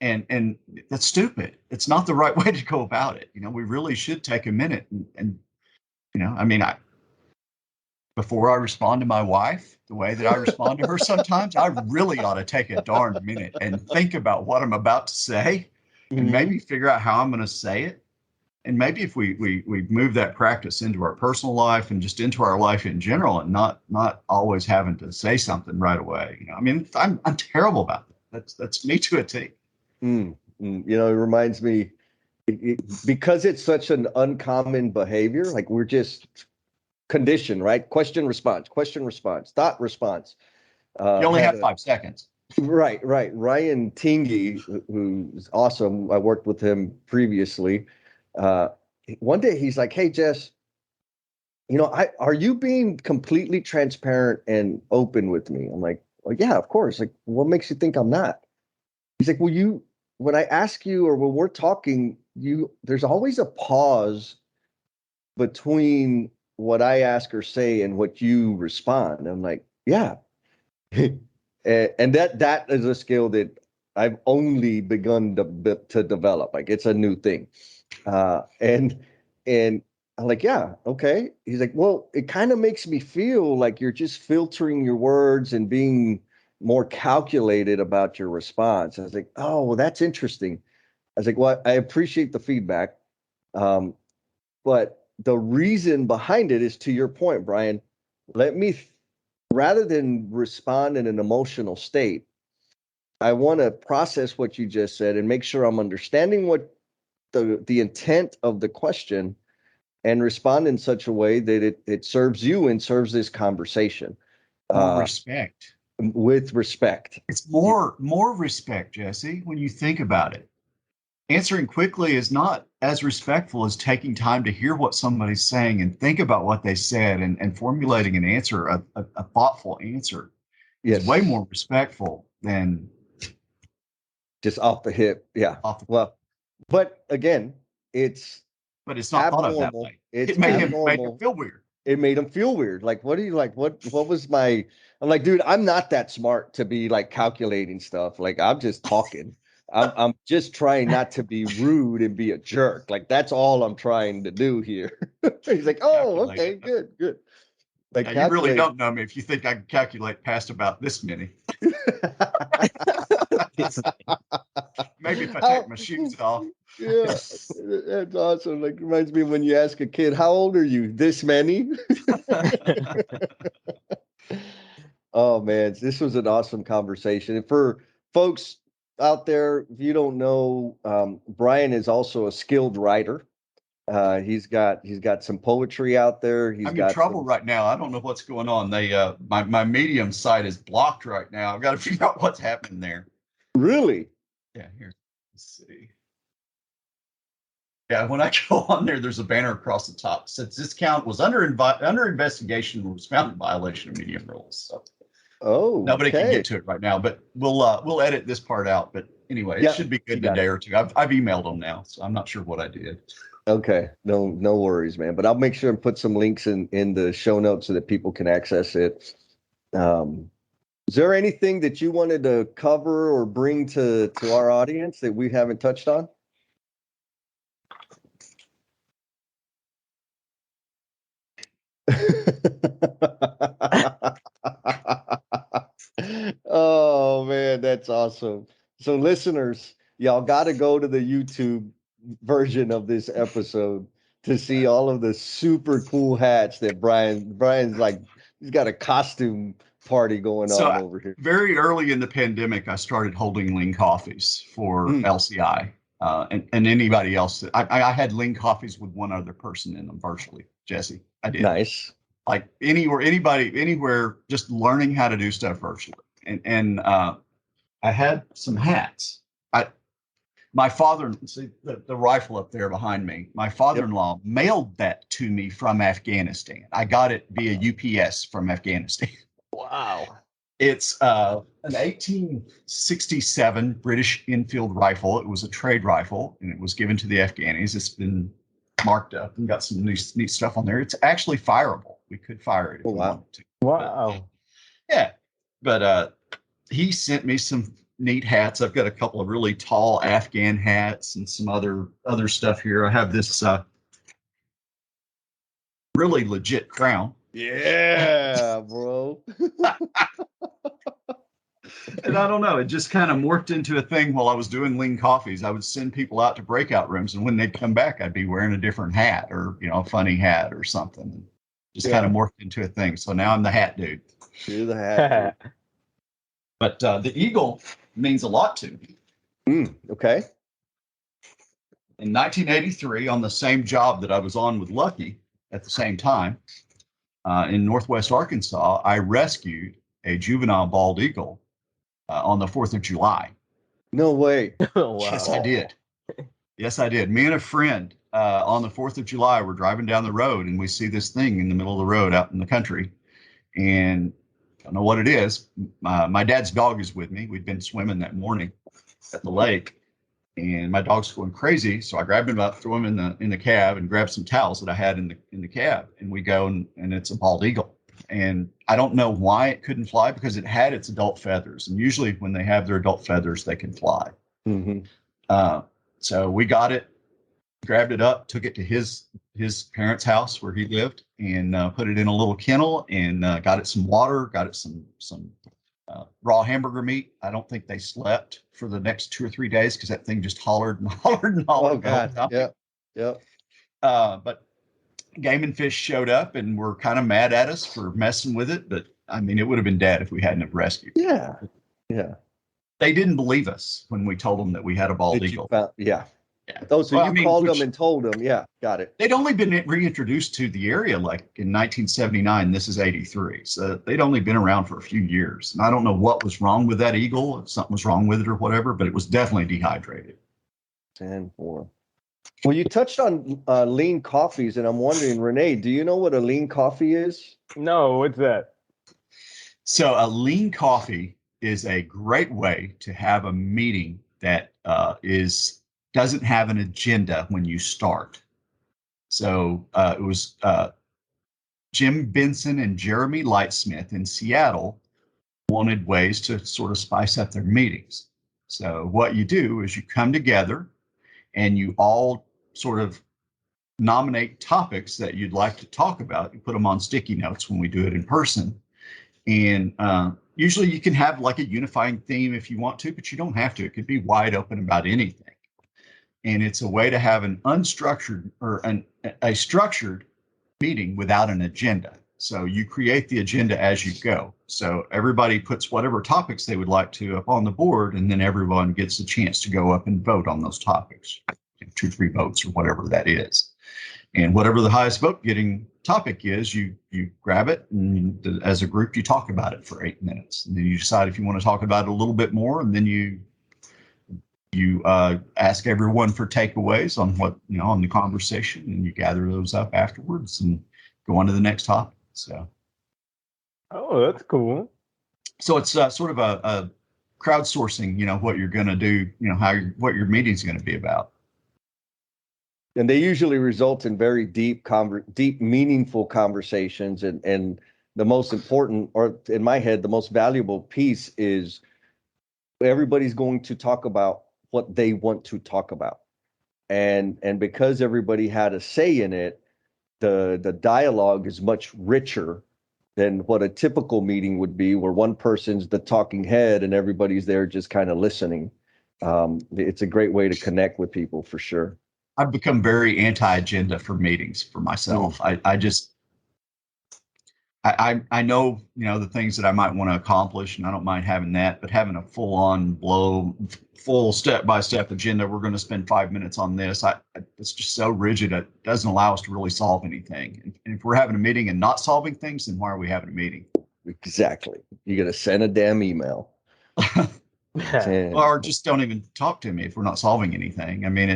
And that's stupid. It's not the right way to go about it. We really should take a minute and I mean, before I respond to my wife, the way that I respond to her sometimes, I really ought to take a darn minute and think about what I'm about to say and maybe figure out how I'm going to say it. And maybe if we move that practice into our personal life and just into our life in general, and not always having to say something right away. I mean, I'm terrible about that. That's me to a T. It reminds me, because it's such an uncommon behavior, like we're just conditioned, right? Question, response, thought, response. You only have 5 seconds. Right. Ryan Tingy, who's awesome. I worked with him previously. One day he's like, "Hey, Jess, are you being completely transparent and open with me?" I'm like, "Well, yeah, of course. Like, what makes you think I'm not?" He's like, "Well, when I ask you or when we're talking, there's always a pause between what I ask or say and what you respond." I'm like, "Yeah." And that is a skill that I've only begun to develop. Like, it's a new thing. And I'm like, "Yeah, okay." He's like, "Well, it kind of makes me feel like you're just filtering your words and being more calculated about your response." I was like, "Oh, well, that's interesting." I was like, "Well, I appreciate the feedback. But the reason behind it is, to your point, Brian, rather than respond in an emotional state, I want to process what you just said and make sure I'm understanding what the intent of the question and respond in such a way that it serves you and serves this conversation." Respect. With respect. It's more respect, Jesse, when you think about it. Answering quickly is not as respectful as taking time to hear what somebody's saying and think about what they said and formulating an answer, a thoughtful answer. Is way more respectful than just off the hip. Yeah. Well, but again, it's not thought of that way. It made him feel weird. It made him feel weird. Like, what do you like? What was my? I'm like, dude, I'm not that smart to be like calculating stuff. Like, I'm just talking. I'm just trying not to be rude and be a jerk. Like, that's all I'm trying to do here. He's like, "Oh, okay, good." Like, you really don't know me if you think I can calculate past about this many. Maybe if I take my shoes off. Yeah, that's awesome. Like, reminds me when you ask a kid, "How old are you?" "This many." Oh man, this was an awesome conversation. And for folks out there, if you don't know, Brian is also a skilled writer. He's got some poetry out there. He's I'm in got trouble some. right now. I don't know what's going on. My Medium site is blocked right now. I've got to figure out what's happening there. Really? Yeah, here. Let's see. Yeah, when I go on there, there's a banner across the top. Since this count was under investigation and was found in violation of medium rules. So Oh, nobody can okay. get to it right now, but we'll edit this part out. But anyway, it Yeah, should be you good in a got day it. or two. I've emailed them now, so I'm not sure what I did. Okay. No worries, man. But I'll make sure and put some links in the show notes so that people can access it. Um, is there anything that you wanted to cover or bring to our audience that we haven't touched on? Oh man, that's awesome. So listeners, y'all got to go to the YouTube version of this episode to see all of the super cool hats that Brian's like he's got a costume party going So on over here. very early in the pandemic, I started holding lean coffees for Mm, LCI and anybody else. I had lean coffees with one other person in them virtually. Jesse, I did. nice. Like anywhere, just learning how to do stuff virtually. And I had some hats. I My father, see the rifle up there behind me. My Yep. father-in-law mailed that to me from Afghanistan. I got it via UPS from Afghanistan. Wow. It's an 1867 British Enfield rifle. It was a trade rifle, and it was given to the Afghanis. It's been marked up and got some neat stuff on there. It's actually fireable. We could fire it if Oh we wow. wanted to. Wow. Yeah, but he sent me some neat hats. I've got a couple of really tall Afghan hats and some other stuff here. I have this really legit crown. Yeah, bro. And I don't know, it just kind of morphed into a thing while I was doing lean coffees. I would send people out to breakout rooms, and when they'd come back, I'd be wearing a different hat or, a funny hat or something. And just kind Yeah, of morphed into a thing. So now I'm the hat dude. you're the hat dude. But the eagle means a lot to me. Okay. In 1983, on the same job that I was on with Lucky at the same time, in Northwest Arkansas, I rescued a juvenile bald eagle on the 4th of July. No way. Yes, I Wow. did. Yes, I did. Me and a friend on the 4th of July, we're driving down the road and we see this thing in the middle of the road out in the country. And I don't know what it is. My dad's dog is with me. We'd been swimming that morning at the lake, and my dog's going crazy. So I grabbed him up, threw him in the cab, and grabbed some towels that I had in the cab. And we go, and it's a bald eagle. And I don't know why it couldn't fly, because it had its adult feathers. And usually when they have their adult feathers, they can fly. Hmm. Uh, so we got it, grabbed it up, took it to his parents' house where he lived, and put it in a little kennel, and got it some water, got it some raw hamburger meat. I don't think they slept for the next 2 or 3 days because that thing just hollered and hollered and hollered Oh the whole God. time. Yep. Yep. But Game and Fish showed up and were kind of mad at us for messing with it. But I mean, it would have been dead if we hadn't have rescued. Yeah. Yeah. They didn't believe us when we told them that we had a bald That you eagle. found, yeah. Yeah. Oh, so Well, you I mean, called them and told them. Yeah. Got it. they'd only been reintroduced to the area like in 1979. This is 83. So they'd only been around for a few years. And I don't know what was wrong with that eagle, if something was wrong with it or whatever, but it was definitely dehydrated. 10-4. Well, you touched on lean coffees, and I'm wondering, Renee, do you know what a lean coffee is? No, what's that? So a lean coffee is a great way to have a meeting that doesn't have an agenda when you start. So it was Jim Benson and Jeremy Lightsmith in Seattle wanted ways to sort of spice up their meetings. So what you do is you come together and you all sort of nominate topics that you'd like to talk about. You put them on sticky notes when we do it in person. And usually you can have like a unifying theme if you want to, but you don't have to. It could be wide open about anything. And it's a way to have an unstructured or a structured meeting without an agenda. So you create the agenda as you go. So everybody puts whatever topics they would like to up on the board, and then everyone gets a chance to go up and vote on those topics, 2, 3 votes or whatever that is. And whatever the highest vote getting topic is, you grab it, and as a group, you talk about it for 8 minutes. And then you decide if you want to talk about it a little bit more, and then you ask everyone for takeaways on what, on the conversation, and you gather those up afterwards and go on to the next topic. So. Oh, that's cool. So it's sort of a crowdsourcing, what you're going to do, what your meeting's going to be about. And they usually result in very deep, meaningful conversations. And the most important, or in my head, the most valuable piece is everybody's going to talk about what they want to talk about. And because everybody had a say in it, the dialogue is much richer than what a typical meeting would be, where one person's the talking head and everybody's there just kind of listening. It's a great way to connect with people, for sure. I've become very anti-agenda for meetings for myself. I know, the things that I might want to accomplish, and I don't mind having that, but having a full step-by-step agenda, we're going to spend 5 minutes on this. It's just so rigid. It doesn't allow us to really solve anything. And if we're having a meeting and not solving things, then why are we having a meeting? Exactly. You're going to send a damn email. Or just don't even talk to me if we're not solving anything. I mean,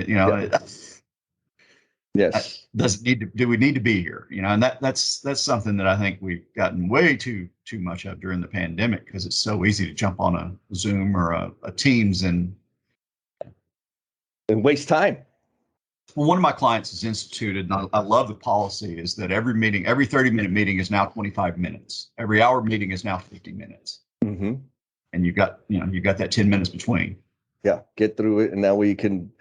yes. Do we need to be here? And that's something that I think we've gotten way too much of during the pandemic, because it's so easy to jump on a Zoom or a Teams and waste time. Well, one of my clients has instituted, and I love the policy, is that every 30-minute meeting is now 25 minutes. Every hour meeting is now 50 minutes. Mm-hmm. And you've got that 10 minutes between. Yeah, get through it. And now we can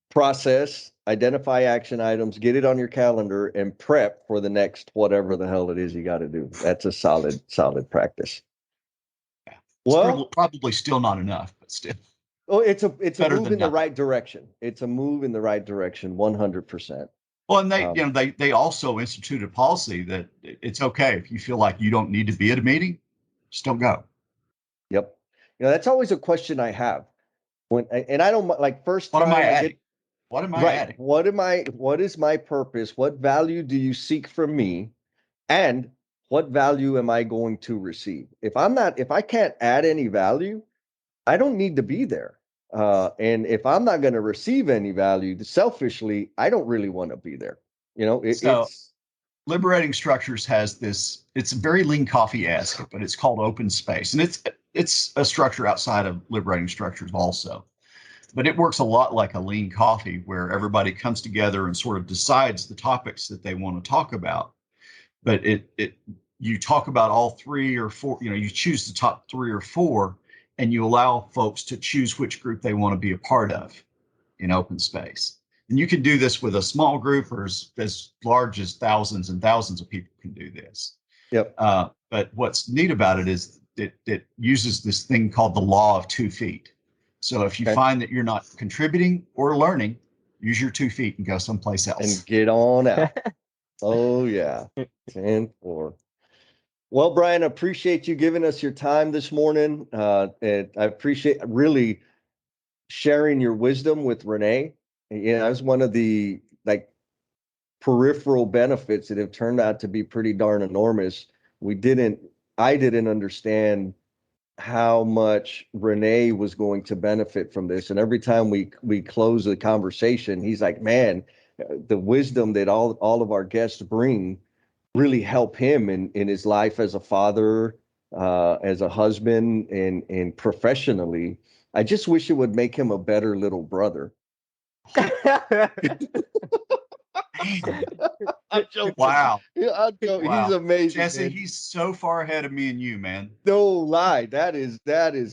process, identify action items, get it on your calendar, and prep for the next whatever the hell it is you got to do. That's a solid practice. Yeah. Well, probably still not enough, but still. Oh, it's a move in the right direction. It's a move in the right direction, 100%. Well, and they also instituted a policy that it's okay if you feel like you don't need to be at a meeting, just don't go. Yep. That's always a question I have. And I don't like first time. What am I adding? What am I adding? What is my purpose? What value do you seek from me? And what value am I going to receive? If I can't add any value, I don't need to be there. And if I'm not going to receive any value, selfishly, I don't really want to be there. It's Liberating Structures has this, it's very Lean Coffee-esque, but it's called Open Space. And it's a structure outside of Liberating Structures also. But it works a lot like a Lean Coffee, where everybody comes together and sort of decides the topics that they want to talk about. But you talk about all 3 or 4, you choose the top 3 or 4, and you allow folks to choose which group they want to be a part of in open space. And you can do this with a small group, or as large as thousands and thousands of people can do this. Yep. But what's neat about it is it uses this thing called the law of 2 feet. So if you find that you're not contributing or learning, use your 2 feet and go someplace else. And get on out. Oh, yeah. 10-4. Well, Brian, I appreciate you giving us your time this morning. And I appreciate really sharing your wisdom with Renee. That's one of the peripheral benefits that have turned out to be pretty darn enormous. I didn't understand how much Renee was going to benefit from this. And every time we close the conversation, he's like, man, the wisdom that all of our guests bring really help him in his life as a father, as a husband, and professionally. I just wish it would make him a better little brother. I'm joking. Wow. Yeah, I'm joking. Wow. He's amazing, Jesse, man. he's so far ahead of me and you, man. No lie. That is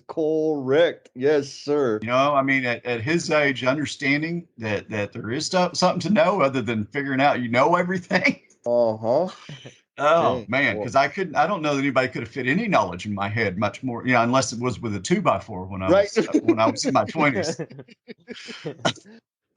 correct. Yes, sir. I mean, at his age, understanding that there is something to know other than figuring out everything. Uh-huh. Oh, man, because I don't know that anybody could have fit any knowledge in my head much more, unless it was with a 2x4 when I was in my 20s.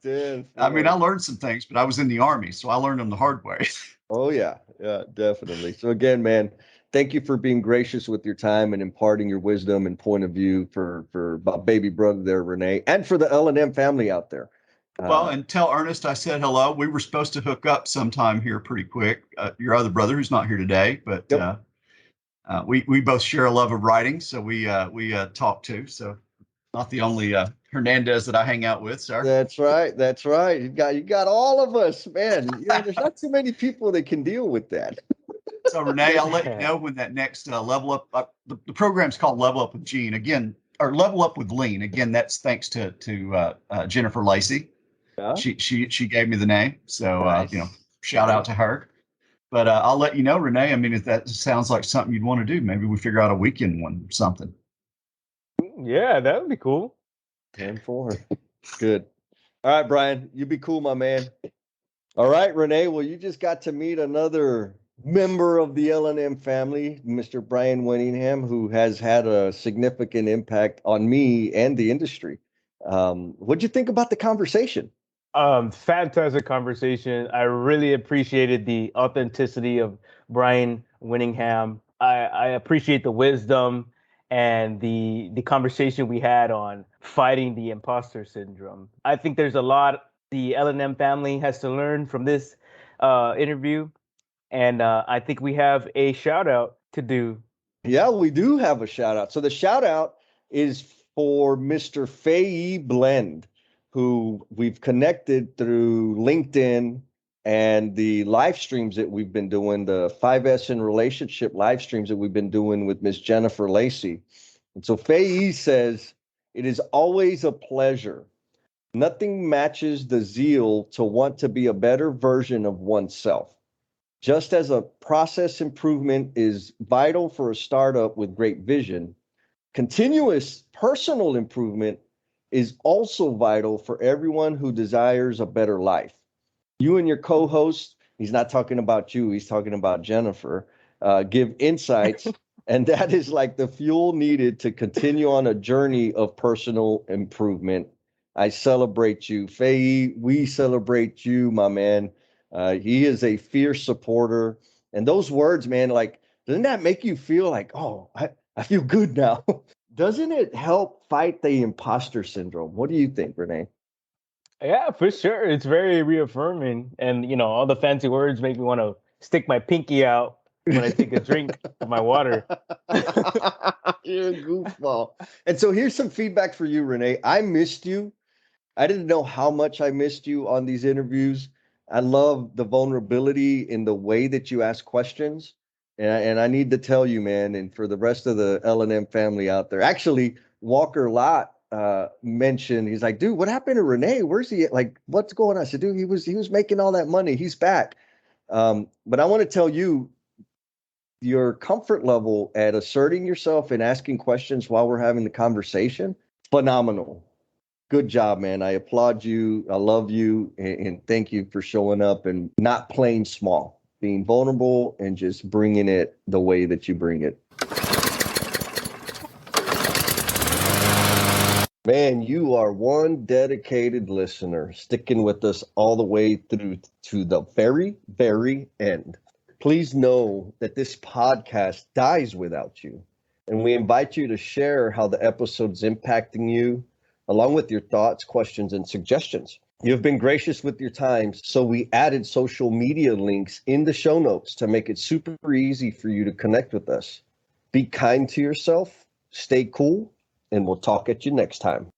I mean, I learned some things, but I was in the Army, so I learned them the hard way. Oh yeah, yeah, definitely. So again, man, thank you for being gracious with your time and imparting your wisdom and point of view for my baby brother there, Renee, and for the L&M family out there. Well, and tell Ernest I said hello. We were supposed to hook up sometime here pretty quick. Your other brother, who's not here today, but Yep. we both share a love of writing, so we talk too. So not the only Hernandez that I hang out with, sir. That's right. That's right. You got all of us, man. There's not too many people that can deal with that. So Renee, I'll let you know when that next level up. The program's called Level Up with Gene again, or Level Up with Lean again. That's thanks to Jennifer Lacey. Yeah. She gave me the name, so Nice. shout out to her. But I'll let you know, Renee. I mean, if that sounds like something you'd want to do, maybe we figure out a weekend one or something. Yeah, that would be cool. 10-4. Good. All right, Brian, you be cool, my man. All right, Renee. Well, you just got to meet another member of the L&M family, Mr. Brian Winningham, who has had a significant impact on me and the industry. What'd you think about the conversation? Fantastic conversation. I really appreciated the authenticity of Brian Winningham. I appreciate the wisdom and the conversation we had on fighting the imposter syndrome. I think there's a lot the L&M family has to learn from this interview, and I think we have a shout out to do. Yeah, we do have a shout out. So the shout out is for Mr. Faye Blend, who we've connected through LinkedIn and the live streams that we've been doing, the 5S in relationship live streams that we've been doing with Miss Jennifer Lacey. And so Faye says, it is always a pleasure. Nothing matches the zeal to want to be a better version of oneself. Just as a process improvement is vital for a startup with great vision, continuous personal improvement is also vital for everyone who desires a better life. You and your co-host, he's not talking about you, he's talking about Jennifer, give insights, and that is like the fuel needed to continue on a journey of personal improvement. I celebrate you. Faye, we celebrate you, my man. He is a fierce supporter. And those words, man, like, doesn't that make you feel like, oh, I feel good now? Doesn't it help fight the imposter syndrome? What do you think, Renee? Yeah, for sure. It's very reaffirming. And, all the fancy words make me want to stick my pinky out when I take a drink of my water. You're a goofball. And so here's some feedback for you, Renee. I missed you. I didn't know how much I missed you on these interviews. I love the vulnerability in the way that you ask questions. And I need to tell you, man, and for the rest of the L&M family out there, actually, Walker Lott mentioned, he's like, dude, what happened to Renee? Where's he at? Like, what's going on? I said, dude, he was making all that money. He's back. But I want to tell you, your comfort level at asserting yourself and asking questions while we're having the conversation, phenomenal. Good job, man. I applaud you. I love you. And thank you for showing up and not playing small, being vulnerable and just bringing it the way that you bring it. Man, you are one dedicated listener, sticking with us all the way through to the very, very end. Please know that this podcast dies without you. And we invite you to share how the episode's impacting you, along with your thoughts, questions, and suggestions. You've been gracious with your time, so we added social media links in the show notes to make it super easy for you to connect with us. Be kind to yourself, stay cool, and we'll talk at you next time.